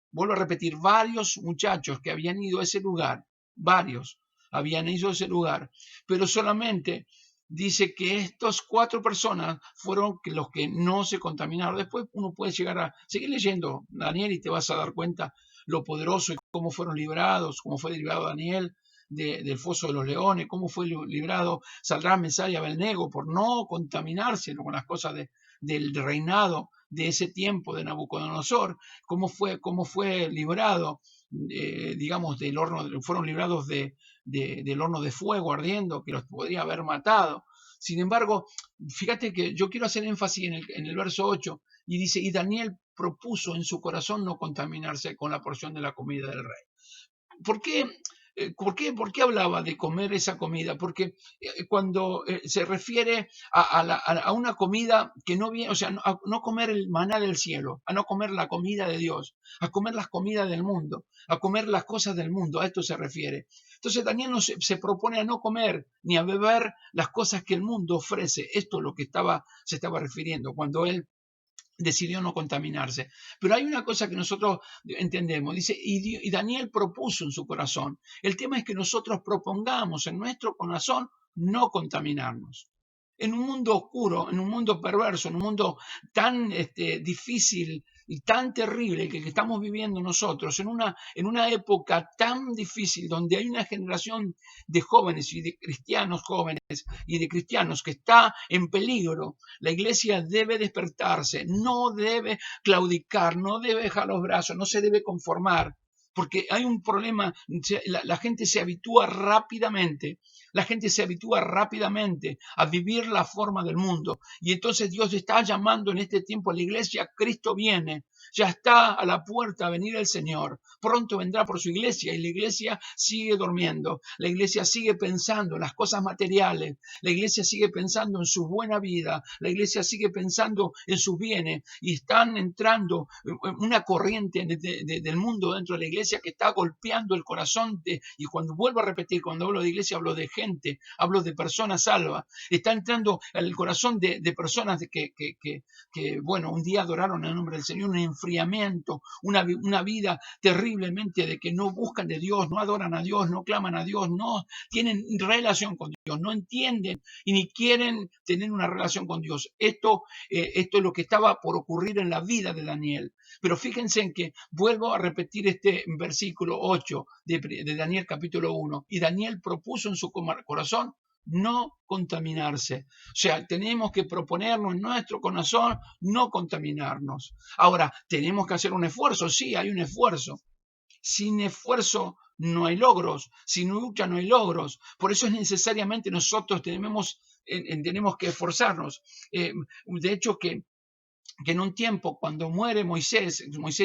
vuelvo a repetir, varios muchachos que habían ido a ese lugar, varios habían ido a ese lugar, pero solamente dice que estas 4 personas fueron los que no se contaminaron. Después uno puede llegar a seguir leyendo Daniel y te vas a dar cuenta lo poderoso y cómo fueron librados, cómo fue librado Daniel del foso de los leones, cómo fue librado Sadrán, Mesach y Abednego por no contaminarse con las cosas del reinado de ese tiempo de Nabucodonosor, cómo fue librado, digamos, del horno, fueron librados del horno de fuego ardiendo que los podría haber matado. Sin embargo, fíjate que yo quiero hacer énfasis en el verso 8 y dice, y Daniel propuso en su corazón no contaminarse con la porción de la comida del rey. ¿Por qué? ¿Por qué hablaba de comer esa comida? Porque cuando se refiere a una comida que no viene, o sea, a no comer el maná del cielo, a no comer la comida de Dios, a comer las comidas del mundo, a comer las cosas del mundo, a esto se refiere. Entonces Daniel se propone a no comer ni a beber las cosas que el mundo ofrece. Esto es lo que se estaba refiriendo cuando él decidió no contaminarse. Pero hay una cosa que nosotros entendemos, dice, y Daniel propuso en su corazón. El tema es que nosotros propongamos en nuestro corazón no contaminarnos. En un mundo oscuro, en un mundo perverso, en un mundo tan difícil y tan terrible que estamos viviendo nosotros, en una época tan difícil donde hay una generación de jóvenes y de cristianos jóvenes y de cristianos que está en peligro, la iglesia debe despertarse, no debe claudicar, no debe dejar los brazos, no se debe conformar, porque hay un problema, la gente se habitúa rápidamente. La gente se habitúa rápidamente a vivir la forma del mundo. Y entonces Dios está llamando en este tiempo a la iglesia. Cristo viene. Ya está a la puerta a venir el Señor. Pronto vendrá por su iglesia y la iglesia sigue durmiendo. La iglesia sigue pensando en las cosas materiales. La iglesia sigue pensando en su buena vida. La iglesia sigue pensando en sus bienes. Y están entrando una corriente del mundo dentro de la iglesia que está golpeando el corazón. Y cuando vuelvo a repetir, cuando hablo de iglesia, hablo de gente, hablo de personas salvas. Está entrando al corazón de personas que, bueno, un día adoraron el nombre del Señor, un enfriamiento, una vida terriblemente de que no buscan de Dios, no adoran a Dios, no claman a Dios, no tienen relación con Dios, no entienden y ni quieren tener una relación con Dios. Esto es lo que estaba por ocurrir en la vida de Daniel. Pero fíjense en que vuelvo a repetir este versículo 8 de Daniel capítulo 1. Y Daniel propuso en su corazón no contaminarse. O sea, tenemos que proponernos en nuestro corazón no contaminarnos. Ahora, ¿tenemos que hacer un esfuerzo? Sí, hay un esfuerzo. Sin esfuerzo no hay logros. Sin lucha no hay logros. Por eso es necesariamente nosotros tenemos que esforzarnos. De hecho, que en un tiempo cuando muere Moisés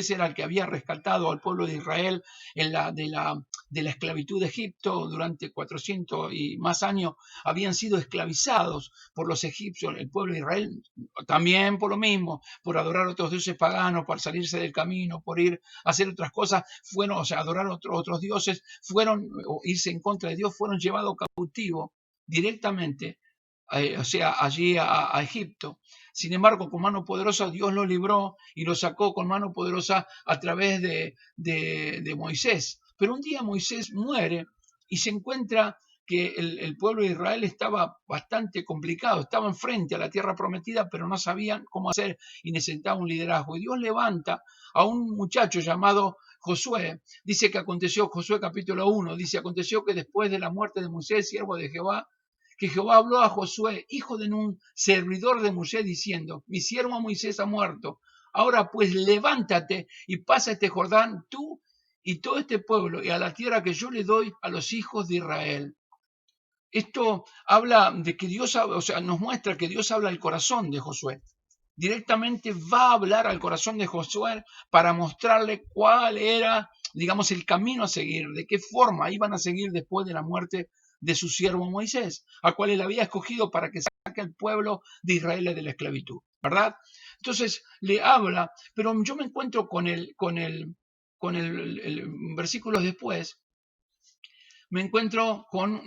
era el que había rescatado al pueblo de Israel de la esclavitud de Egipto durante 400 y más años, habían sido esclavizados por los egipcios, el pueblo de Israel, también por lo mismo, por adorar a otros dioses paganos, por salirse del camino, por ir a hacer otras cosas, o sea, adorar a otros dioses, o irse en contra de Dios, fueron llevados cautivos directamente, o sea, allí a Egipto. Sin embargo, con mano poderosa Dios lo libró y lo sacó con mano poderosa a través de Moisés. Pero un día Moisés muere y se encuentra que el pueblo de Israel estaba bastante complicado, estaban frente a la tierra prometida, pero no sabían cómo hacer y necesitaban un liderazgo. Y Dios levanta a un muchacho llamado Josué. Dice que aconteció, Josué capítulo 1, dice, aconteció que después de la muerte de Moisés, siervo de Jehová, que Jehová habló a Josué, hijo de Nun, servidor de Moisés, diciendo, mi siervo Moisés ha muerto. Ahora pues levántate y pasa este Jordán, tú y todo este pueblo, y a la tierra que yo le doy a los hijos de Israel. Esto habla de que Dios, o sea, nos muestra que Dios habla al corazón de Josué. Directamente va a hablar al corazón de Josué para mostrarle cuál era, digamos, el camino a seguir, de qué forma iban a seguir después de la muerte de su siervo Moisés, a cual él había escogido para que saque al pueblo de Israel de la esclavitud, ¿verdad? Entonces le habla, pero yo me encuentro con el versículo después, me encuentro con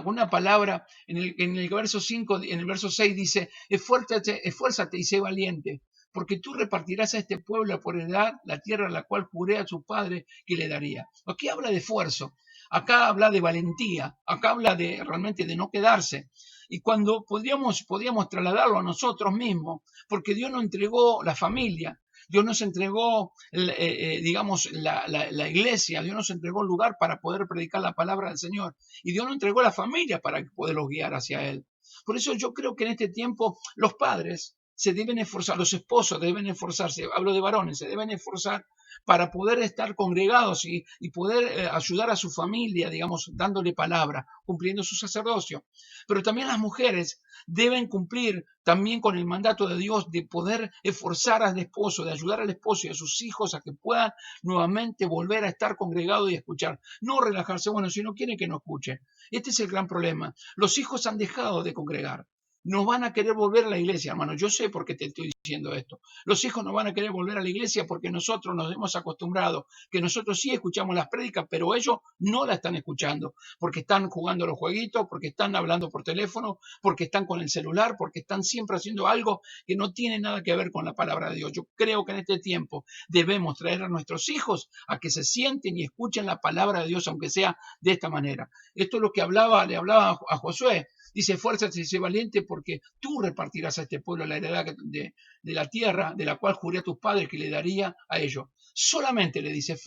una palabra en el verso 5, en el verso 6 dice, esfuérzate y sé valiente, porque tú repartirás a este pueblo por heredad la tierra a la cual juré a su padre que le daría. Aquí habla de esfuerzo, acá habla de valentía, acá habla de realmente de no quedarse. Y cuando podíamos trasladarlo a nosotros mismos, porque Dios nos entregó la familia, Dios nos entregó, digamos, la iglesia, Dios nos entregó el lugar para poder predicar la palabra del Señor. Y Dios nos entregó la familia para poderlos guiar hacia Él. Por eso yo creo que en este tiempo los padres se deben esforzar, los esposos deben esforzarse, hablo de varones, se deben esforzar para poder estar congregados y poder ayudar a su familia, digamos, dándole palabra, cumpliendo su sacerdocio. Pero también las mujeres deben cumplir también con el mandato de Dios de poder esforzar al esposo, de ayudar al esposo y a sus hijos a que puedan nuevamente volver a estar congregados y escuchar. No relajarse, bueno, si no quieren que no escuchen. Este es el gran problema. Los hijos han dejado de congregar. No van a querer volver a la iglesia, hermano. Yo sé por qué te estoy diciendo esto. Los hijos no van a querer volver a la iglesia porque nosotros nos hemos acostumbrado, que nosotros sí escuchamos las prédicas, pero ellos no la están escuchando, porque están jugando los jueguitos, porque están hablando por teléfono, porque están con el celular, porque están siempre haciendo algo que no tiene nada que ver con la palabra de Dios. Yo creo que en este tiempo debemos traer a nuestros hijos a que se sienten y escuchen la palabra de Dios, aunque sea de esta manera. Esto es lo que le hablaba a Josué. Dice, esfuérzate y sé valiente porque tú repartirás a este pueblo la heredad de la tierra de la cual juré a tus padres que le daría a ellos. Solamente le dice,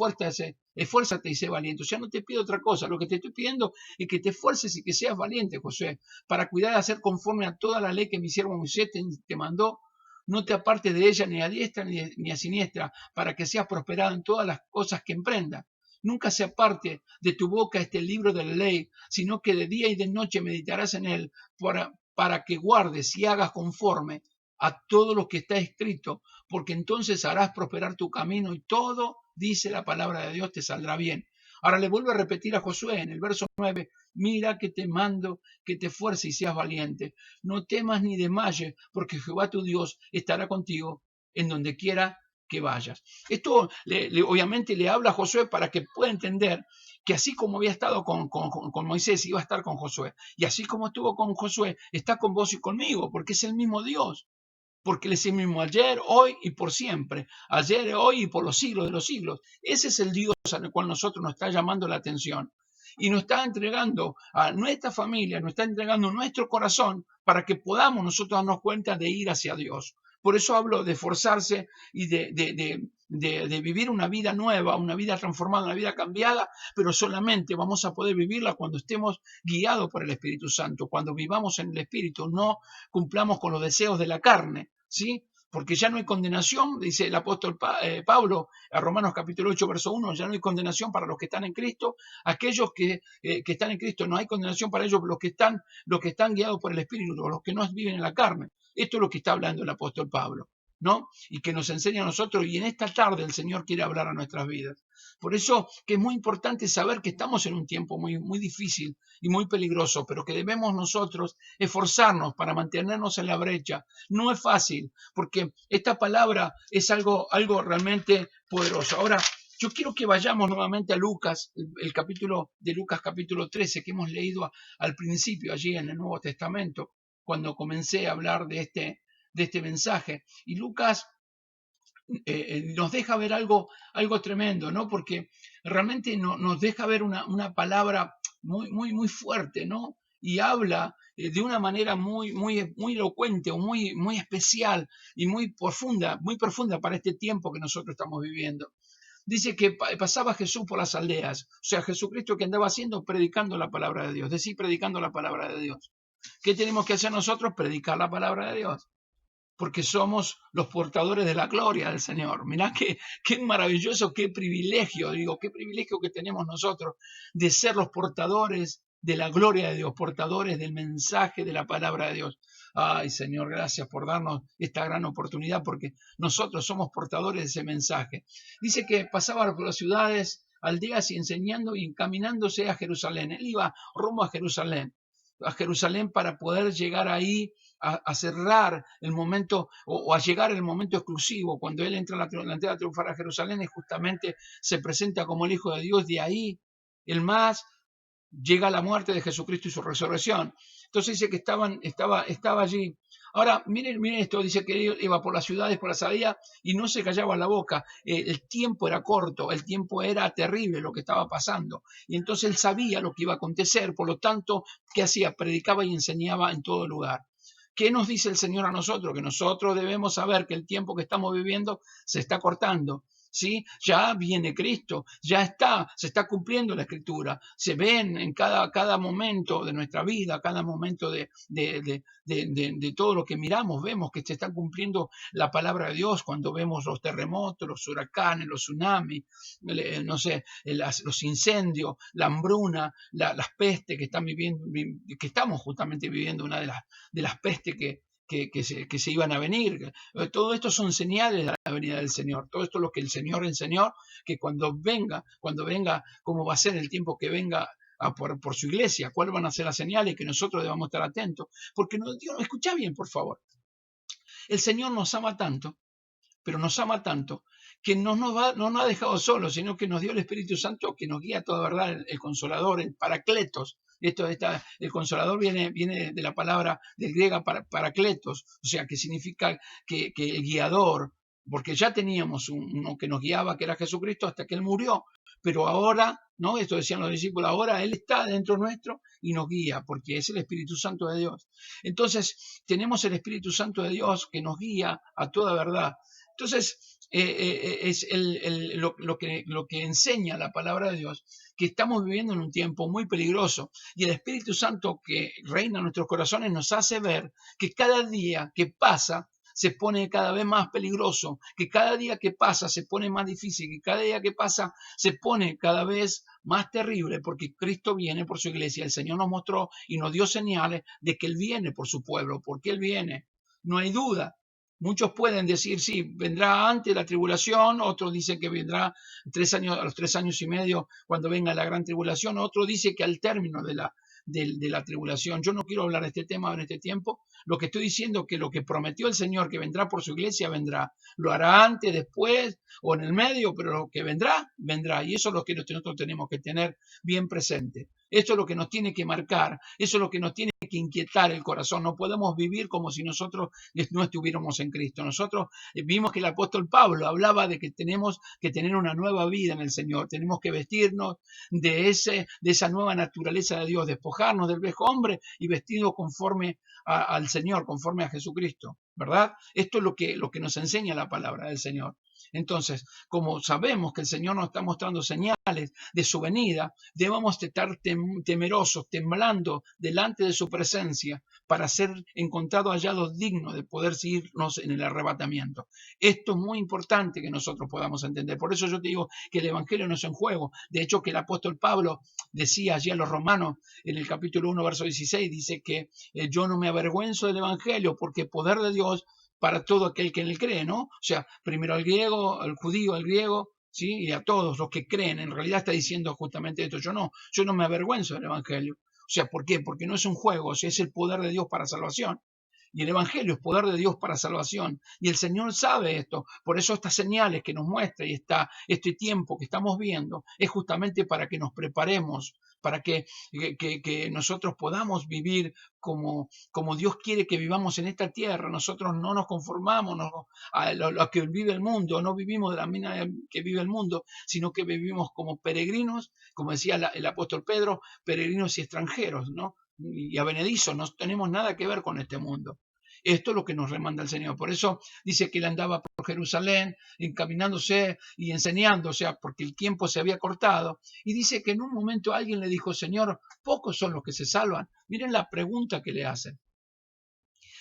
esfuérzate y sé valiente. O sea, no te pido otra cosa. Lo que te estoy pidiendo es que te esfuerces y que seas valiente, Josué, para cuidar de hacer conforme a toda la ley que mi siervo Moisés te mandó. No te apartes de ella ni a diestra ni a siniestra, para que seas prosperado en todas las cosas que emprendas. Nunca se aparte de tu boca este libro de la ley, sino que de día y de noche meditarás en él, para que guardes y hagas conforme a todo lo que está escrito, porque entonces harás prosperar tu camino y todo, dice la palabra de Dios, te saldrá bien. Ahora le vuelvo a repetir a Josué en el verso 9, mira que te mando que te esfuerces y seas valiente. No temas ni desmayes, porque Jehová tu Dios estará contigo en donde quiera que vayas. Esto obviamente le habla a Josué para que pueda entender que así como había estado con Moisés, iba a estar con Josué. Y así como estuvo con Josué, está con vos y conmigo, porque es el mismo Dios. Porque Él es el mismo ayer, hoy y por siempre. Ayer, hoy y por los siglos de los siglos. Ese es el Dios al cual nosotros nos está llamando la atención. Y nos está entregando a nuestra familia, nos está entregando nuestro corazón para que podamos nosotros darnos cuenta de ir hacia Dios. Por eso hablo de esforzarse y de vivir una vida nueva, una vida transformada, una vida cambiada, pero solamente vamos a poder vivirla cuando estemos guiados por el Espíritu Santo, cuando vivamos en el Espíritu, no cumplamos con los deseos de la carne, ¿sí? Porque ya no hay condenación, dice el apóstol Pablo a Romanos capítulo 8, verso 1, ya no hay condenación para los que están en Cristo, aquellos que están en Cristo, no hay condenación para ellos, los que están guiados por el Espíritu, los que no viven en la carne. Esto es lo que está hablando el apóstol Pablo, ¿no? Y que nos enseña a nosotros, y en esta tarde el Señor quiere hablar a nuestras vidas. Por eso que es muy importante saber que estamos en un tiempo muy, muy difícil y muy peligroso, pero que debemos nosotros esforzarnos para mantenernos en la brecha. No es fácil, porque esta palabra es algo realmente poderoso. Ahora, yo quiero que vayamos nuevamente a Lucas, el capítulo de Lucas capítulo 13, que hemos leído al principio allí en el Nuevo Testamento, cuando comencé a hablar de este mensaje. Y Lucas nos deja ver algo tremendo, ¿no? Porque realmente nos deja ver una palabra muy, muy, muy fuerte, ¿no? Y habla de una manera muy, muy, muy elocuente o muy, muy especial y muy profunda para este tiempo que nosotros estamos viviendo. Dice que pasaba Jesús por las aldeas, o sea, Jesucristo que andaba haciendo, predicando la palabra de Dios, decir, predicando la palabra de Dios. ¿Qué tenemos que hacer nosotros? Predicar la palabra de Dios, porque somos los portadores de la gloria del Señor. Mirá qué maravilloso, qué privilegio que tenemos nosotros de ser los portadores de la gloria de Dios, portadores del mensaje de la palabra de Dios. Ay, Señor, gracias por darnos esta gran oportunidad, porque nosotros somos portadores de ese mensaje. Dice que pasaba por las ciudades, aldeas y enseñando y encaminándose a Jerusalén. Él iba rumbo a Jerusalén para poder llegar ahí a cerrar el momento o a llegar el momento exclusivo. Cuando él entra a la entrada triunfal a Jerusalén, y justamente se presenta como el Hijo de Dios. De ahí, el más, llega la muerte de Jesucristo y su resurrección. Entonces dice que estaba allí. Ahora, miren esto, dice que iba por las ciudades, por la aldeas, y no se callaba la boca. El tiempo era corto, el tiempo era terrible lo que estaba pasando. Y entonces él sabía lo que iba a acontecer, por lo tanto, ¿qué hacía? Predicaba y enseñaba en todo lugar. ¿Qué nos dice el Señor a nosotros? Que nosotros debemos saber que el tiempo que estamos viviendo se está cortando. ¿Sí? Ya viene Cristo, se está cumpliendo la Escritura, se ven en cada momento de nuestra vida, cada momento de todo lo que miramos, vemos que se está cumpliendo la palabra de Dios cuando vemos los terremotos, los huracanes, los tsunamis, no sé, los incendios, la hambruna, las pestes que estamos justamente viviendo, una de las pestes que se iban a venir. Todo esto son señales de la venida del Señor. Todo esto es lo que el Señor enseñó, que cuando venga, cómo va a ser el tiempo que venga por su iglesia, cuáles van a ser las señales, que nosotros debamos estar atentos. Porque Dios, escucha bien, por favor. El Señor nos ama tanto, pero nos ama tanto, que no nos ha dejado solos, sino que nos dio el Espíritu Santo que nos guía a toda verdad, el Consolador, el Paracletos. El Consolador viene de la palabra del griega paracletos, o sea, que significa que el guiador, porque ya teníamos uno que nos guiaba, que era Jesucristo, hasta que Él murió. Pero ahora, ¿no? Esto decían los discípulos, ahora Él está dentro nuestro y nos guía, porque es el Espíritu Santo de Dios. Entonces, tenemos el Espíritu Santo de Dios que nos guía a toda verdad. Entonces, es lo que enseña la palabra de Dios, que estamos viviendo en un tiempo muy peligroso, y el Espíritu Santo que reina en nuestros corazones nos hace ver que cada día que pasa se pone cada vez más peligroso, que cada día que pasa se pone más difícil, que cada día que pasa se pone cada vez más terrible, porque Cristo viene por su iglesia. El Señor nos mostró y nos dio señales de que Él viene por su pueblo, porque Él viene. No hay duda. Muchos pueden decir, sí, vendrá antes la tribulación, otros dicen que vendrá 3 años, a los 3 años y medio cuando venga la gran tribulación, otro dice que al término de la tribulación. Yo no quiero hablar de este tema en este tiempo. Lo que estoy diciendo es que lo que prometió el Señor que vendrá por su iglesia, vendrá. Lo hará antes, después o en el medio, pero lo que vendrá, vendrá. Y eso es lo que nosotros tenemos que tener bien presente. Esto es lo que nos tiene que marcar, eso es lo que nos tiene que inquietar el corazón. No podemos vivir como si nosotros no estuviéramos en Cristo. Nosotros vimos que el apóstol Pablo hablaba de que tenemos que tener una nueva vida en el Señor. Tenemos que vestirnos de esa nueva naturaleza de Dios, despojarnos del viejo hombre y vestirnos conforme al Señor, conforme a Jesucristo, ¿verdad? Esto es lo que nos enseña la palabra del Señor. Entonces, como sabemos que el Señor nos está mostrando señales de su venida, debemos estar temerosos, temblando delante de su presencia para ser encontrados hallados dignos de poder seguirnos en el arrebatamiento. Esto es muy importante que nosotros podamos entender. Por eso yo te digo que el Evangelio no es en juego. De hecho, que el apóstol Pablo decía allí a los romanos en el capítulo 1, verso 16, dice que yo no me avergüenzo del Evangelio porque poder de Dios para todo aquel que en él cree, ¿no? O sea, primero al griego, al judío, al griego, ¿sí? Y a todos los que creen. En realidad está diciendo justamente esto. Yo no me avergüenzo del Evangelio. O sea, ¿por qué? Porque no es un juego, o sea, es el poder de Dios para salvación. Y el Evangelio es poder de Dios para salvación. Y el Señor sabe esto. Por eso estas señales que nos muestra y este tiempo que estamos viendo es justamente para que nos preparemos, para que nosotros podamos vivir como Dios quiere que vivamos en esta tierra. Nosotros no nos conformamos a lo que vive el mundo, no vivimos de la manera que vive el mundo, sino que vivimos como peregrinos, como decía el apóstol Pedro, peregrinos y extranjeros, ¿no? Y advenedizos, no tenemos nada que ver con este mundo. Esto es lo que nos remanda el Señor. Por eso dice que él andaba por Jerusalén, encaminándose y enseñando, o sea, porque el tiempo se había cortado. Y dice que en un momento alguien le dijo, Señor, pocos son los que se salvan. Miren la pregunta que le hacen.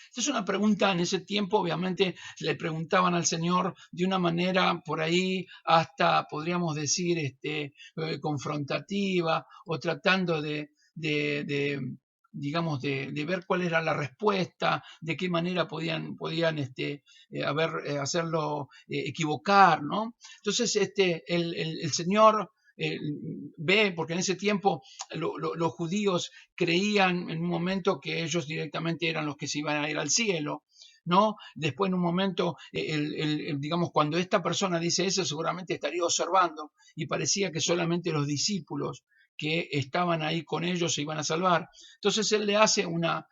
Esta es una pregunta, en ese tiempo obviamente le preguntaban al Señor de una manera por ahí hasta, podríamos decir, confrontativa o tratando digamos, de ver cuál era la respuesta, de qué manera podían hacerlo equivocar, ¿no? Entonces, el Señor ve, porque en ese tiempo los judíos creían en un momento que ellos directamente eran los que se iban a ir al cielo, ¿no? Después en un momento, digamos, cuando esta persona dice eso, seguramente estaría observando y parecía que solamente los discípulos que estaban ahí con ellos se iban a salvar. Entonces él le hace una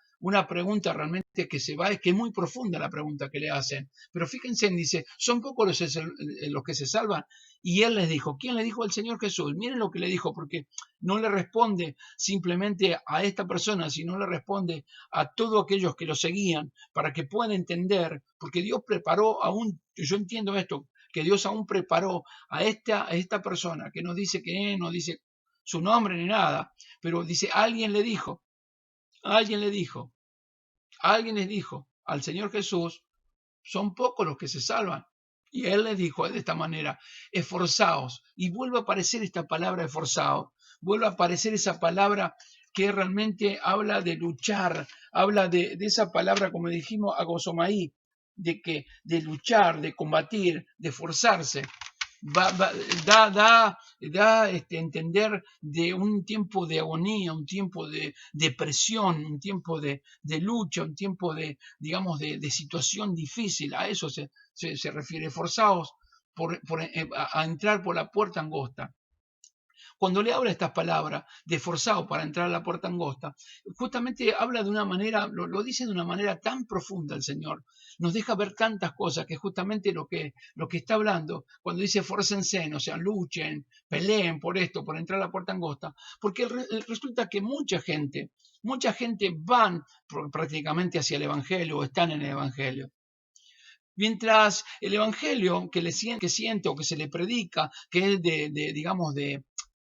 pregunta realmente que que es muy profunda la pregunta que le hacen. Pero fíjense, dice, son pocos los que se salvan. Y él les dijo, ¿quién le dijo? El Señor Jesús. Miren lo que le dijo, porque no le responde simplemente a esta persona, sino le responde a todos aquellos que lo seguían para que puedan entender, porque Dios preparó aún, yo entiendo esto, que Dios aún preparó a esta persona que no dice que no dice su nombre ni nada, pero dice, alguien le dijo, alguien les dijo al Señor Jesús, son pocos los que se salvan. Y él les dijo de esta manera, esforzaos. Y vuelve a aparecer esta palabra esforzaos, vuelve a aparecer esa palabra que realmente habla de luchar, habla de esa palabra, como dijimos, agosomaí, de luchar, de combatir, de esforzarse. Da entender de un tiempo de agonía, un tiempo de depresión, un tiempo de lucha, un tiempo digamos, de situación difícil. A eso se refiere, forzados a entrar por la puerta angosta. Cuando le habla estas palabras de forzado para entrar a la puerta angosta, justamente habla de una manera, lo dice de una manera tan profunda el Señor, nos deja ver tantas cosas que justamente lo que está hablando, cuando dice fórcense, o sea, luchen, peleen por esto, por entrar a la puerta angosta, porque resulta que mucha gente van prácticamente hacia el Evangelio o están en el Evangelio. Mientras el Evangelio que siente o que se le predica, que es digamos,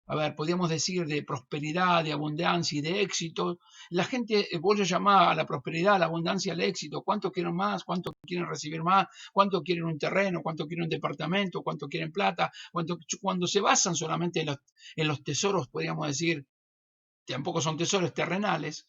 a ver, podríamos decir de prosperidad, de abundancia y de éxito. La gente, vos le llamás a la prosperidad, a la abundancia, al éxito. ¿Cuánto quieren más? ¿Cuánto quieren recibir más? ¿Cuánto quieren un terreno? ¿Cuánto quieren un departamento? ¿Cuánto quieren plata? Cuando se basan solamente en los tesoros, podríamos decir, tampoco son tesoros terrenales,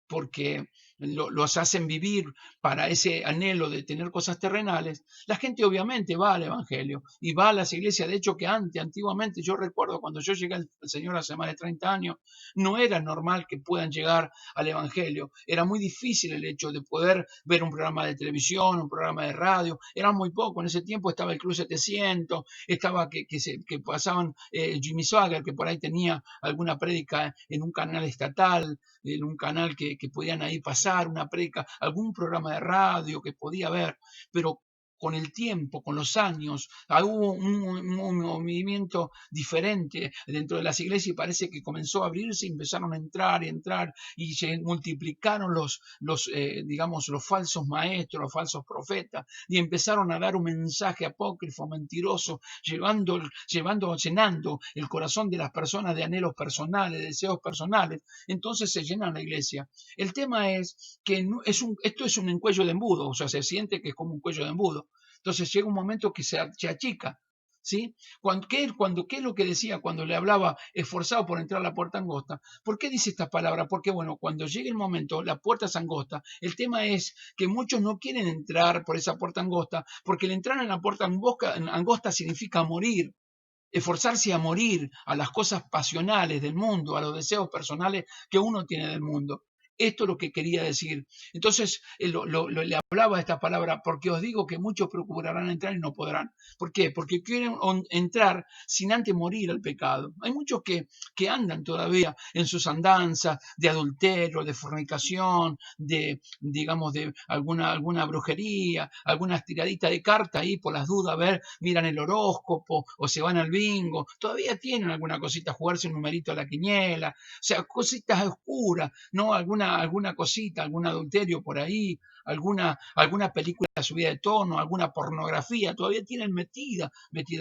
porque los hacen vivir para ese anhelo de tener cosas terrenales, la gente obviamente va al Evangelio y va a las iglesias. De hecho, que antiguamente, yo recuerdo cuando yo llegué al Señor hace más de 30 años, no era normal que puedan llegar al Evangelio. Era muy difícil el hecho de poder ver un programa de televisión, un programa de radio. Era muy poco. En ese tiempo estaba el Club 700, estaba que pasaban Jimmy Swaggart, que por ahí tenía alguna prédica en un canal estatal, en un canal que podían ahí pasar una predica, algún programa de radio que podía haber, pero con el tiempo, con los años, hubo un movimiento diferente dentro de las iglesias y parece que comenzó a abrirse y empezaron a entrar y entrar y se multiplicaron digamos, los falsos maestros, los falsos profetas y empezaron a dar un mensaje apócrifo, mentiroso, llenando el corazón de las personas de anhelos personales, de deseos personales. Entonces se llena la iglesia. El tema es que esto es un encuello de embudo, o sea, se siente que es como un cuello de embudo. Entonces llega un momento que se achica, ¿sí? ¿Qué es lo que decía cuando le hablaba esforzado por entrar a la puerta angosta? ¿Por qué dice esta palabra? Porque, bueno, cuando llegue el momento, la puerta es angosta. El tema es que muchos no quieren entrar por esa puerta angosta, porque el entrar en la puerta angosta significa morir, esforzarse a morir a las cosas pasionales del mundo, a los deseos personales que uno tiene del mundo. Esto es lo que quería decir. Entonces, le hablaba esta palabra, porque os digo que muchos procurarán entrar y no podrán. ¿Por qué? Porque quieren entrar sin antes morir al pecado. Hay muchos que andan todavía en sus andanzas de adulterio, de fornicación, digamos, de alguna brujería, algunas tiraditas de carta ahí por las dudas, a ver, miran el horóscopo o se van al bingo. Todavía tienen alguna cosita, jugarse un numerito a la quiniela, o sea, cositas oscuras, ¿no? Alguna cosita, algún adulterio por ahí, alguna película subida de tono, alguna pornografía, todavía tienen metida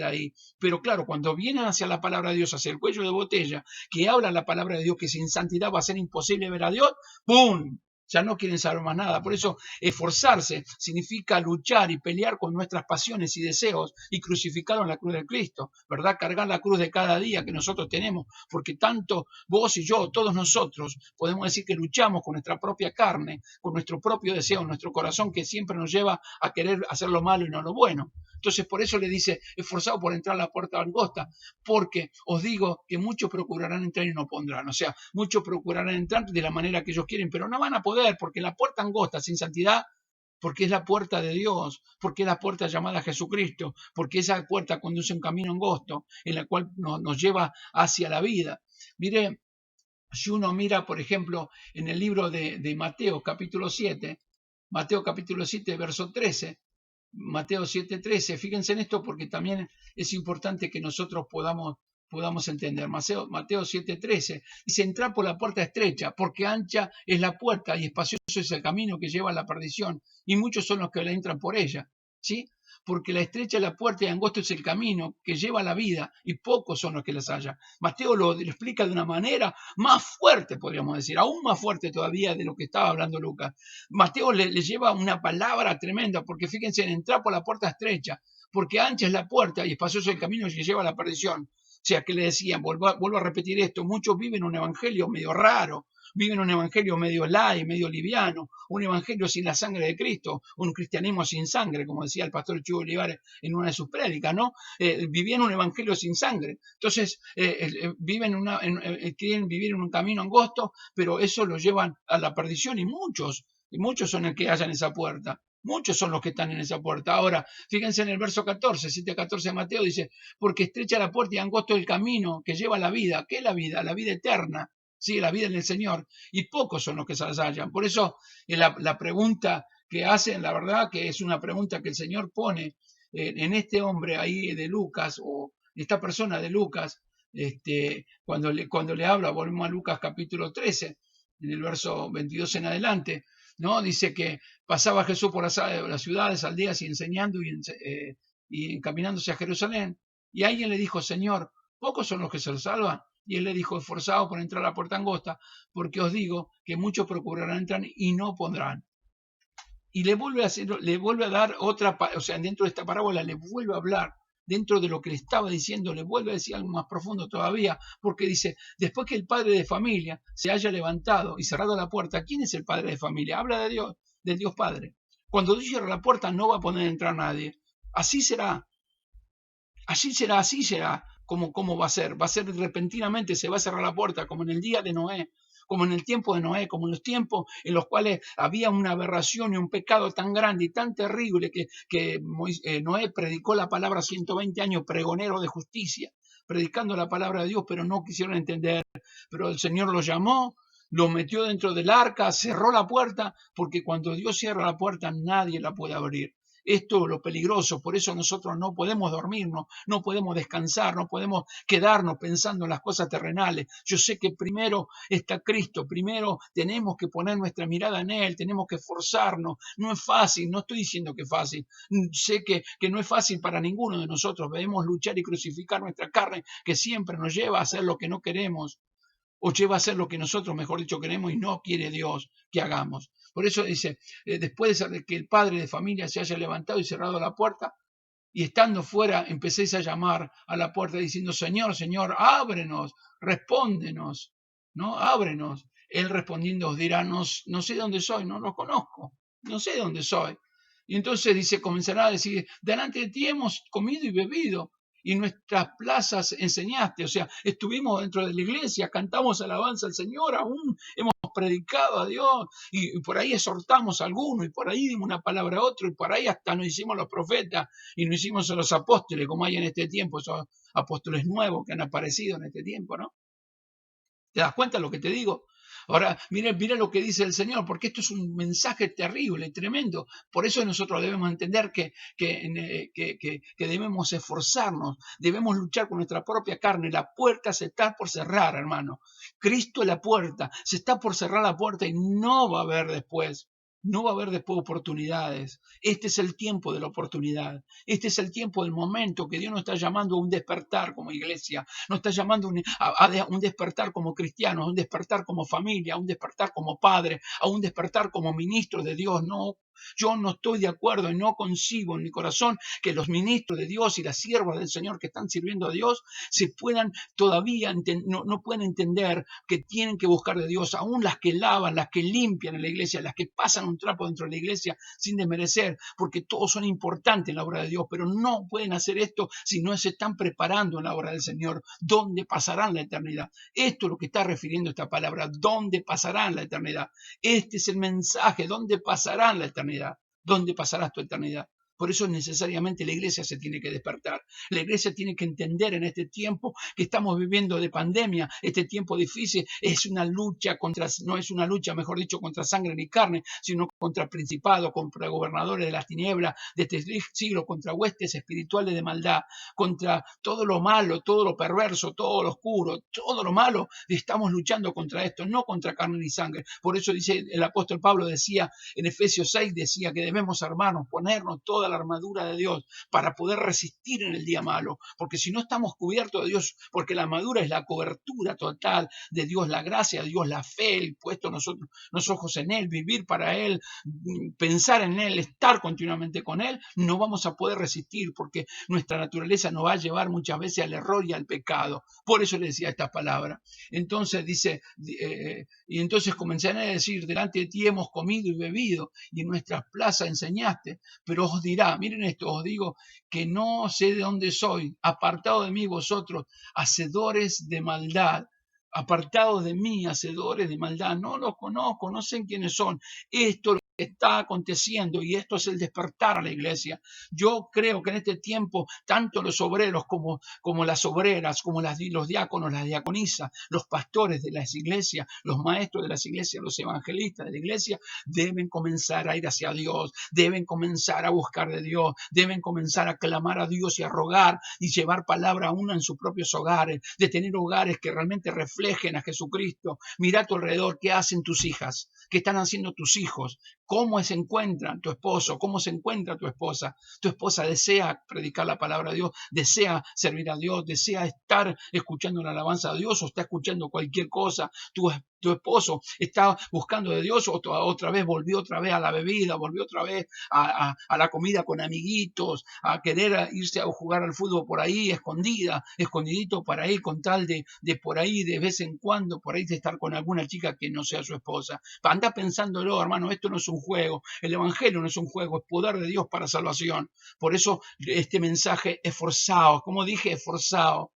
ahí. Pero claro, cuando vienen hacia la palabra de Dios, hacia el cuello de botella, que habla la palabra de Dios, que sin santidad va a ser imposible ver a Dios, ¡pum! Ya no quieren saber más nada. Por eso esforzarse significa luchar y pelear con nuestras pasiones y deseos y crucificarlo en la cruz de Cristo, ¿verdad? Cargar la cruz de cada día que nosotros tenemos, porque tanto vos y yo, todos nosotros, podemos decir que luchamos con nuestra propia carne, con nuestro propio deseo, nuestro corazón que siempre nos lleva a querer hacer lo malo y no lo bueno. Entonces, por eso le dice, esforzado por entrar a la puerta angosta, porque os digo que muchos procurarán entrar y no pondrán. O sea, muchos procurarán entrar de la manera que ellos quieren, pero no van a poder, porque la puerta angosta, sin santidad, porque es la puerta de Dios, porque es la puerta llamada a Jesucristo, porque esa puerta conduce a un camino angosto, en la cual nos lleva hacia la vida. Mire, si uno mira, por ejemplo, en el libro de Mateo, capítulo 7, Mateo capítulo 7, verso 13, Mateo 7:13, fíjense en esto porque también es importante que nosotros podamos entender. Mateo 7:13 dice, entrad por la puerta estrecha, porque ancha es la puerta y espacioso es el camino que lleva a la perdición, y muchos son los que la entran por ella, ¿sí? Porque la estrecha es la puerta y angosto es el camino que lleva a la vida, y pocos son los que las hallan. Mateo lo explica de una manera más fuerte, podríamos decir, aún más fuerte todavía de lo que estaba hablando Lucas. Mateo le lleva una palabra tremenda, porque fíjense en entrar por la puerta estrecha, porque ancha es la puerta y espacioso el camino que lleva a la perdición. O sea, que le decían, vuelvo a repetir esto, muchos viven un evangelio medio raro, viven un evangelio medio light, medio liviano, un evangelio sin la sangre de Cristo, un cristianismo sin sangre, como decía el pastor Chivo Olivares en una de sus prédicas, ¿no? Vivían un evangelio sin sangre. Entonces, quieren vivir en un camino angosto, pero eso lo llevan a la perdición y muchos son los que hallan esa puerta. Muchos son los que están en esa puerta. Ahora, fíjense en el verso 14, 7:14 de Mateo, dice, porque estrecha la puerta y angosto el camino que lleva a la vida. ¿Qué es la vida? La vida eterna, sí, la vida en el Señor. Y pocos son los que se las hallan. Por eso, la pregunta que hacen, la verdad que es una pregunta que el Señor pone en este hombre ahí de Lucas, o esta persona de Lucas, cuando le habla, volvemos a Lucas capítulo 13, en el verso 22 en adelante, ¿no? Dice que pasaba Jesús por las ciudades, aldeas y enseñando y encaminándose a Jerusalén. Y alguien le dijo, Señor, ¿pocos son los que se salvan? Y él le dijo, esforzaos por entrar a la puerta angosta, porque os digo que muchos procurarán entrar y no podrán. Y le vuelve a dar otra, o sea, dentro de esta parábola le vuelve a hablar, dentro de lo que le estaba diciendo, le vuelve a decir algo más profundo todavía, porque dice, después que el padre de familia se haya levantado y cerrado la puerta, ¿quién es el padre de familia? Habla de Dios, del Dios Padre. Cuando Dios cierra la puerta no va a poder entrar nadie. Así será, así será como va a ser. Va a ser repentinamente, se va a cerrar la puerta, como en el día de Noé, como en el tiempo de Noé, como en los tiempos en los cuales había una aberración y un pecado tan grande y tan terrible que Noé predicó la palabra 120 años, pregonero de justicia, predicando la palabra de Dios, pero no quisieron entender. Pero el Señor lo llamó, lo metió dentro del arca, cerró la puerta, porque cuando Dios cierra la puerta nadie la puede abrir. Esto es lo peligroso, por eso nosotros no podemos dormirnos, no podemos descansar, no podemos quedarnos pensando en las cosas terrenales. Yo sé que primero está Cristo, primero tenemos que poner nuestra mirada en Él, tenemos que esforzarnos. No es fácil, no estoy diciendo que es fácil, sé que no es fácil para ninguno de nosotros. Debemos luchar y crucificar nuestra carne, que siempre nos lleva a hacer lo que no queremos, o lleva a hacer lo que nosotros, mejor dicho, queremos y no quiere Dios que hagamos. Por eso dice, después de que el padre de familia se haya levantado y cerrado la puerta, y estando fuera empecéis a llamar a la puerta diciendo, Señor, Señor, ábrenos, respóndenos, ¿no? Ábrenos. Él respondiendo os dirá, no sé dónde soy, no lo conozco, no sé dónde soy. Y entonces dice, comenzará a decir, delante de ti hemos comido y bebido, y nuestras plazas enseñaste, o sea, estuvimos dentro de la iglesia, cantamos alabanza al Señor, aún hemos predicado a Dios, y por ahí exhortamos a alguno, y por ahí dimos una palabra a otro, y por ahí hasta nos hicimos los profetas, y nos hicimos a los apóstoles, como hay en este tiempo, esos apóstoles nuevos que han aparecido en este tiempo, ¿no? ¿Te das cuenta de lo que te digo? Ahora, mira lo que dice el Señor, porque esto es un mensaje terrible, tremendo. Por eso nosotros debemos entender que debemos esforzarnos, debemos luchar con nuestra propia carne. La puerta se está por cerrar, hermano. Cristo es la puerta, se está por cerrar la puerta y no va a haber después. No va a haber después oportunidades. Este es el tiempo de la oportunidad. Este es el tiempo del momento que Dios nos está llamando a un despertar como iglesia. Nos está llamando a un despertar como cristianos, a un despertar como familia, a un despertar como padre, a un despertar como ministro de Dios. No, yo no estoy de acuerdo y no concibo en mi corazón que los ministros de Dios y las siervas del Señor que están sirviendo a Dios se puedan todavía, no pueden entender que tienen que buscar de Dios, aún las que lavan, las que limpian en la iglesia, las que pasan un trapo dentro de la iglesia sin desmerecer, porque todos son importantes en la obra de Dios, pero no pueden hacer esto si no se están preparando en la obra del Señor, donde pasarán la eternidad. Esto es lo que está refiriendo esta palabra, donde pasarán la eternidad. Este es el mensaje, donde pasarán la eternidad. ¿Dónde pasarás tu eternidad? Por eso necesariamente la iglesia se tiene que despertar. La iglesia tiene que entender en este tiempo que estamos viviendo de pandemia, este tiempo difícil, es una lucha no es una lucha, mejor dicho, contra sangre ni carne, sino contra principados, contra gobernadores de las tinieblas de este siglo, contra huestes espirituales de maldad, contra todo lo malo, todo lo perverso, todo lo oscuro, todo lo malo. Estamos luchando contra esto, no contra carne ni sangre. Por eso dice el apóstol Pablo, decía en Efesios 6, decía que debemos, hermanos, ponernos toda la armadura de Dios para poder resistir en el día malo, porque si no estamos cubiertos de Dios, porque la armadura es la cobertura total de Dios, la gracia de Dios, la fe, el puesto nosotros los ojos en Él, vivir para Él, pensar en Él, estar continuamente con Él, no vamos a poder resistir, porque nuestra naturaleza nos va a llevar muchas veces al error y al pecado. Por eso le decía estas palabras. Entonces dice, y entonces comenzaré a decir, delante de ti hemos comido y bebido, y en nuestras plazas enseñaste, pero os dirá, miren esto, os digo que no sé de dónde soy, apartado de mí vosotros, hacedores de maldad. Apartados de mí, hacedores de maldad, no los conozco, no sé quiénes son. Esto está aconteciendo y esto es el despertar a la iglesia. Yo creo que en este tiempo tanto los obreros como las obreras, como los diáconos, las diaconisas, los pastores de las iglesias, los maestros de las iglesias, los evangelistas de la iglesia deben comenzar a ir hacia Dios, deben comenzar a buscar de Dios, deben comenzar a clamar a Dios y a rogar y llevar palabra aún en sus propios hogares, de tener hogares que realmente reflejen a Jesucristo. Mira a tu alrededor, ¿qué hacen tus hijas? ¿Qué están haciendo tus hijos? ¿Cómo se encuentra tu esposo? ¿Cómo se encuentra tu esposa? Tu esposa desea predicar la palabra de Dios, desea servir a Dios, desea estar escuchando la alabanza de Dios o está escuchando cualquier cosa. Tu esposo está buscando de Dios o volvió otra vez a la bebida, volvió otra vez a la comida con amiguitos, a querer irse a jugar al fútbol por ahí, escondidito por ahí, con tal de por ahí de vez en cuando, por ahí de estar con alguna chica que no sea su esposa. Anda pensándolo, hermano, esto no es un juego, el evangelio no es un juego, es poder de Dios para salvación. Por eso este mensaje, esforzaos, como dije, esforzaos,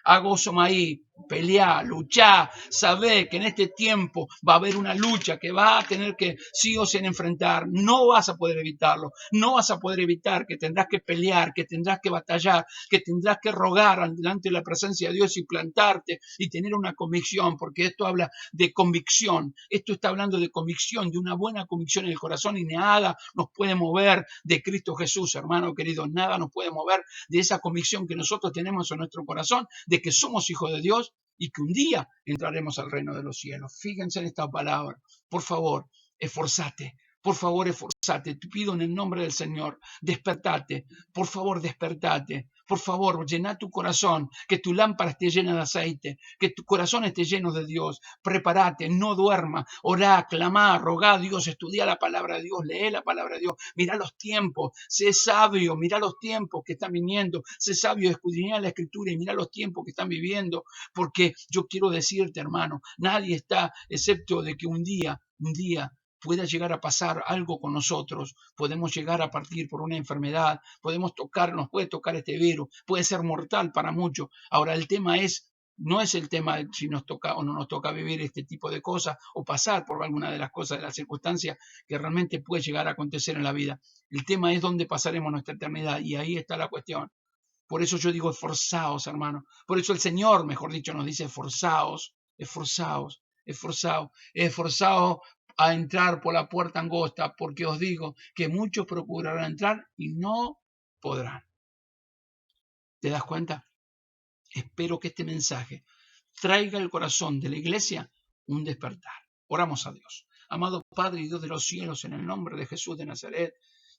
a gozo maí, peleá, luchá, sabé que en este tiempo va a haber una lucha que va a tener que sí o sí enfrentar, no vas a poder evitarlo, no vas a poder evitar que tendrás que pelear, que tendrás que batallar, que tendrás que rogar delante de la presencia de Dios y plantarte y tener una convicción, porque esto habla de convicción, esto está hablando de convicción, de una buena convicción en el corazón y nada nos puede mover de Cristo Jesús, hermano querido, nada nos puede mover de esa convicción que nosotros tenemos en nuestro corazón, de que somos hijos de Dios y que un día entraremos al reino de los cielos. Fíjense en esta palabra. Por favor, esforzate. Por favor, esforzate. Te pido en el nombre del Señor, despertate. Por favor, despertate. Por favor, llena tu corazón, que tu lámpara esté llena de aceite, que tu corazón esté lleno de Dios. Prepárate, no duerma, orá, clamá, rogá a Dios, estudia la palabra de Dios, lee la palabra de Dios, mira los tiempos, sé sabio, mira los tiempos que están viniendo, sé sabio, escudriñá la escritura y mira los tiempos que están viviendo, porque yo quiero decirte, hermano, nadie está excepto de que un día pueda llegar a pasar algo con nosotros, podemos llegar a partir por una enfermedad, nos puede tocar este virus, puede ser mortal para muchos. Ahora el tema no es el tema de si nos toca o no nos toca vivir este tipo de cosas o pasar por alguna de las cosas, de las circunstancias que realmente puede llegar a acontecer en la vida. El tema es dónde pasaremos nuestra eternidad y ahí está la cuestión. Por eso yo digo esforzaos, hermano. Por eso el Señor, mejor dicho, nos dice esforzaos, a entrar por la puerta angosta, porque os digo que muchos procurarán entrar y no podrán. ¿Te das cuenta? Espero que este mensaje traiga al corazón de la iglesia un despertar. Oramos a Dios. Amado Padre y Dios de los cielos, en el nombre de Jesús de Nazaret,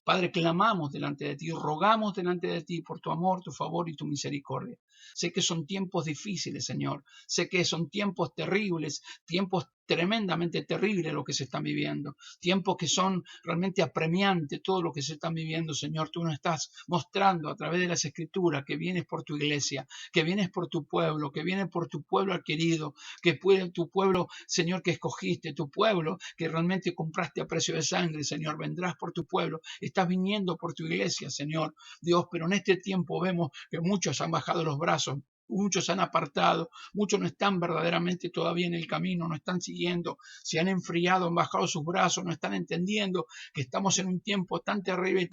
Padre, clamamos delante de ti, rogamos delante de ti por tu amor, tu favor y tu misericordia. Sé que son tiempos difíciles, Señor. Sé que son tiempos terribles, tiempos tremendamente terribles lo que se están viviendo. Tiempos que son realmente apremiantes todo lo que se están viviendo, Señor. Tú nos estás mostrando a través de las Escrituras que vienes por tu iglesia, que vienes por tu pueblo, que vienes por tu pueblo adquirido, que puede tu pueblo, Señor, que escogiste, tu pueblo que realmente compraste a precio de sangre, Señor. Vendrás por tu pueblo. Estás viniendo por tu iglesia, Señor, Dios, pero en este tiempo vemos que muchos han bajado los brazos, muchos se han apartado, muchos no están verdaderamente todavía en el camino, no están siguiendo, se han enfriado, han bajado sus brazos, no están entendiendo que estamos en un tiempo tan terrible,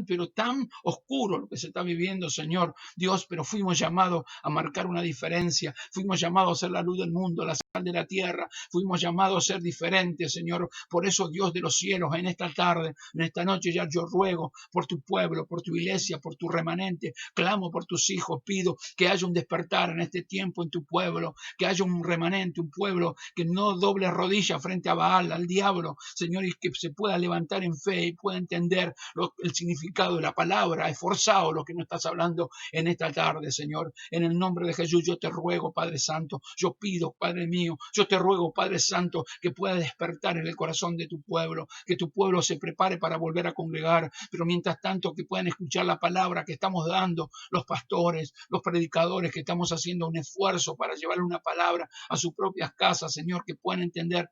pero tan oscuro lo que se está viviendo, Señor, Dios, pero fuimos llamados a marcar una diferencia, fuimos llamados a ser la luz del mundo, la sal de la tierra, fuimos llamados a ser diferentes, Señor, por eso, Dios de los cielos, en esta tarde, en esta noche ya yo ruego por tu pueblo, por tu iglesia, por tu remanente, clamo por tus hijos, pido que haya un despertar en este tiempo en tu pueblo, que haya un remanente, un pueblo que no doble rodilla frente a Baal, al diablo, Señor, y que se pueda levantar en fe y pueda entender el significado de la palabra, esforzado lo que nos estás hablando en esta tarde, Señor, en el nombre de Jesús yo te ruego, Padre Santo, yo pido, Padre mío, yo te ruego, Padre Santo, que pueda despertar en el corazón de tu pueblo, que tu pueblo se prepare para volver a congregar, pero mientras tanto que puedan escuchar la palabra que estamos dando los pastores, los predicadores, que estamos haciendo un esfuerzo para llevar una palabra a sus propias casas, Señor, que puedan entender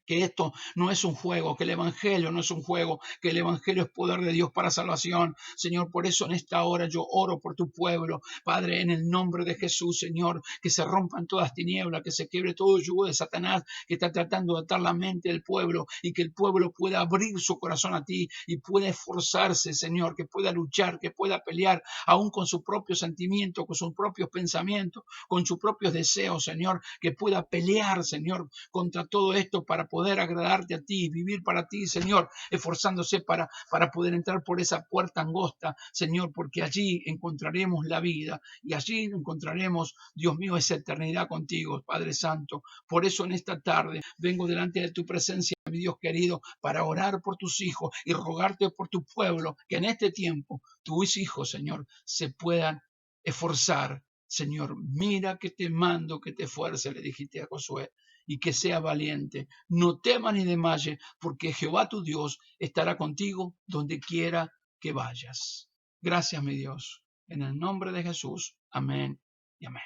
que esto no es un juego, que el Evangelio no es un juego, que el Evangelio es poder de Dios para salvación. Señor, por eso en esta hora yo oro por tu pueblo, Padre, en el nombre de Jesús, Señor, que se rompan todas tinieblas, que se quiebre todo yugo de Satanás que está tratando de atar la mente del pueblo y que el pueblo pueda abrir su corazón a ti y pueda esforzarse, Señor, que pueda luchar, que pueda pelear aún con su propio sentimiento, con sus propios pensamientos, con sus propios deseos, Señor, que pueda pelear, Señor, contra todo esto para poder poder agradarte a ti, vivir para ti, Señor, esforzándose para poder entrar por esa puerta angosta, Señor, porque allí encontraremos la vida y allí encontraremos, Dios mío, esa eternidad contigo, Padre Santo. Por eso en esta tarde vengo delante de tu presencia, mi Dios querido, para orar por tus hijos y rogarte por tu pueblo, que en este tiempo tus hijos, Señor, se puedan esforzar. Señor, mira que te mando que te esfuerce, le dijiste a Josué, y que sea valiente. No temas ni desmayes, porque Jehová tu Dios estará contigo donde quiera que vayas. Gracias, mi Dios. En el nombre de Jesús. Amén y amén.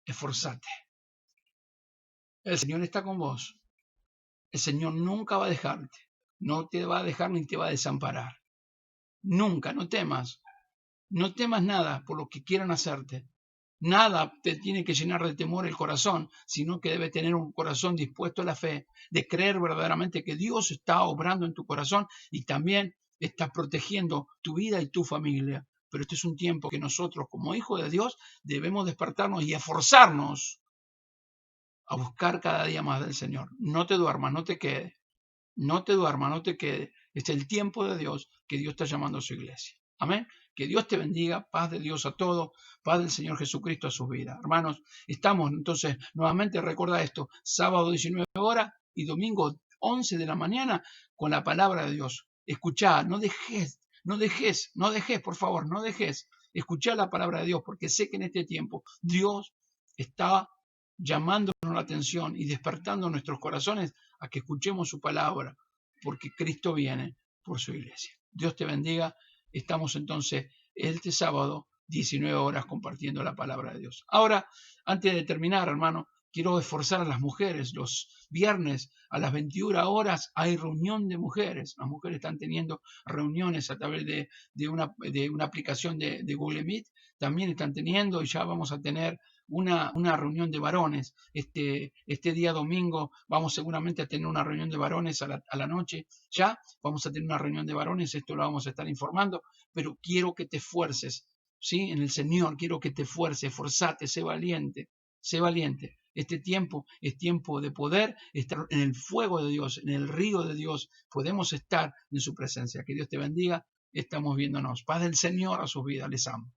Esforzate. El Señor está con vos. El Señor nunca va a dejarte. No te va a dejar ni te va a desamparar. Nunca, no temas. No temas nada por lo que quieran hacerte. Nada te tiene que llenar de temor el corazón, sino que debe tener un corazón dispuesto a la fe, de creer verdaderamente que Dios está obrando en tu corazón y también está protegiendo tu vida y tu familia. Pero este es un tiempo que nosotros, como hijos de Dios, debemos despertarnos y esforzarnos a buscar cada día más del Señor. No te duermas, no te quedes. No te duermas, no te quedes. Es el tiempo de Dios que Dios está llamando a su iglesia. Amén. Que Dios te bendiga, paz de Dios a todos, paz del Señor Jesucristo a su vida. Hermanos, estamos entonces, nuevamente recuerda esto, sábado 19 horas y domingo 11 de la mañana con la palabra de Dios. Escuchá, no dejes, por favor, no dejes. Escuchá la palabra de Dios, porque sé que en este tiempo Dios está llamándonos la atención y despertando nuestros corazones a que escuchemos su palabra, porque Cristo viene por su iglesia. Dios te bendiga. Estamos entonces este sábado, 19 horas, compartiendo la palabra de Dios. Ahora, antes de terminar, hermano, quiero esforzar a las mujeres. Los viernes a las 21 horas hay reunión de mujeres. Las mujeres están teniendo reuniones a través de una aplicación de Google Meet. También están teniendo y ya vamos a tener una reunión de varones. Este día domingo vamos seguramente a tener una reunión de varones a la noche. Ya vamos a tener una reunión de varones, esto lo vamos a estar informando, pero quiero que te esfuerces, ¿sí? En el Señor, quiero que te esfuerces, esforzate, sé valiente, sé valiente. Este tiempo es tiempo de poder estar en el fuego de Dios, en el río de Dios. Podemos estar en su presencia. Que Dios te bendiga. Estamos viéndonos. Paz del Señor a sus vidas. Les amo.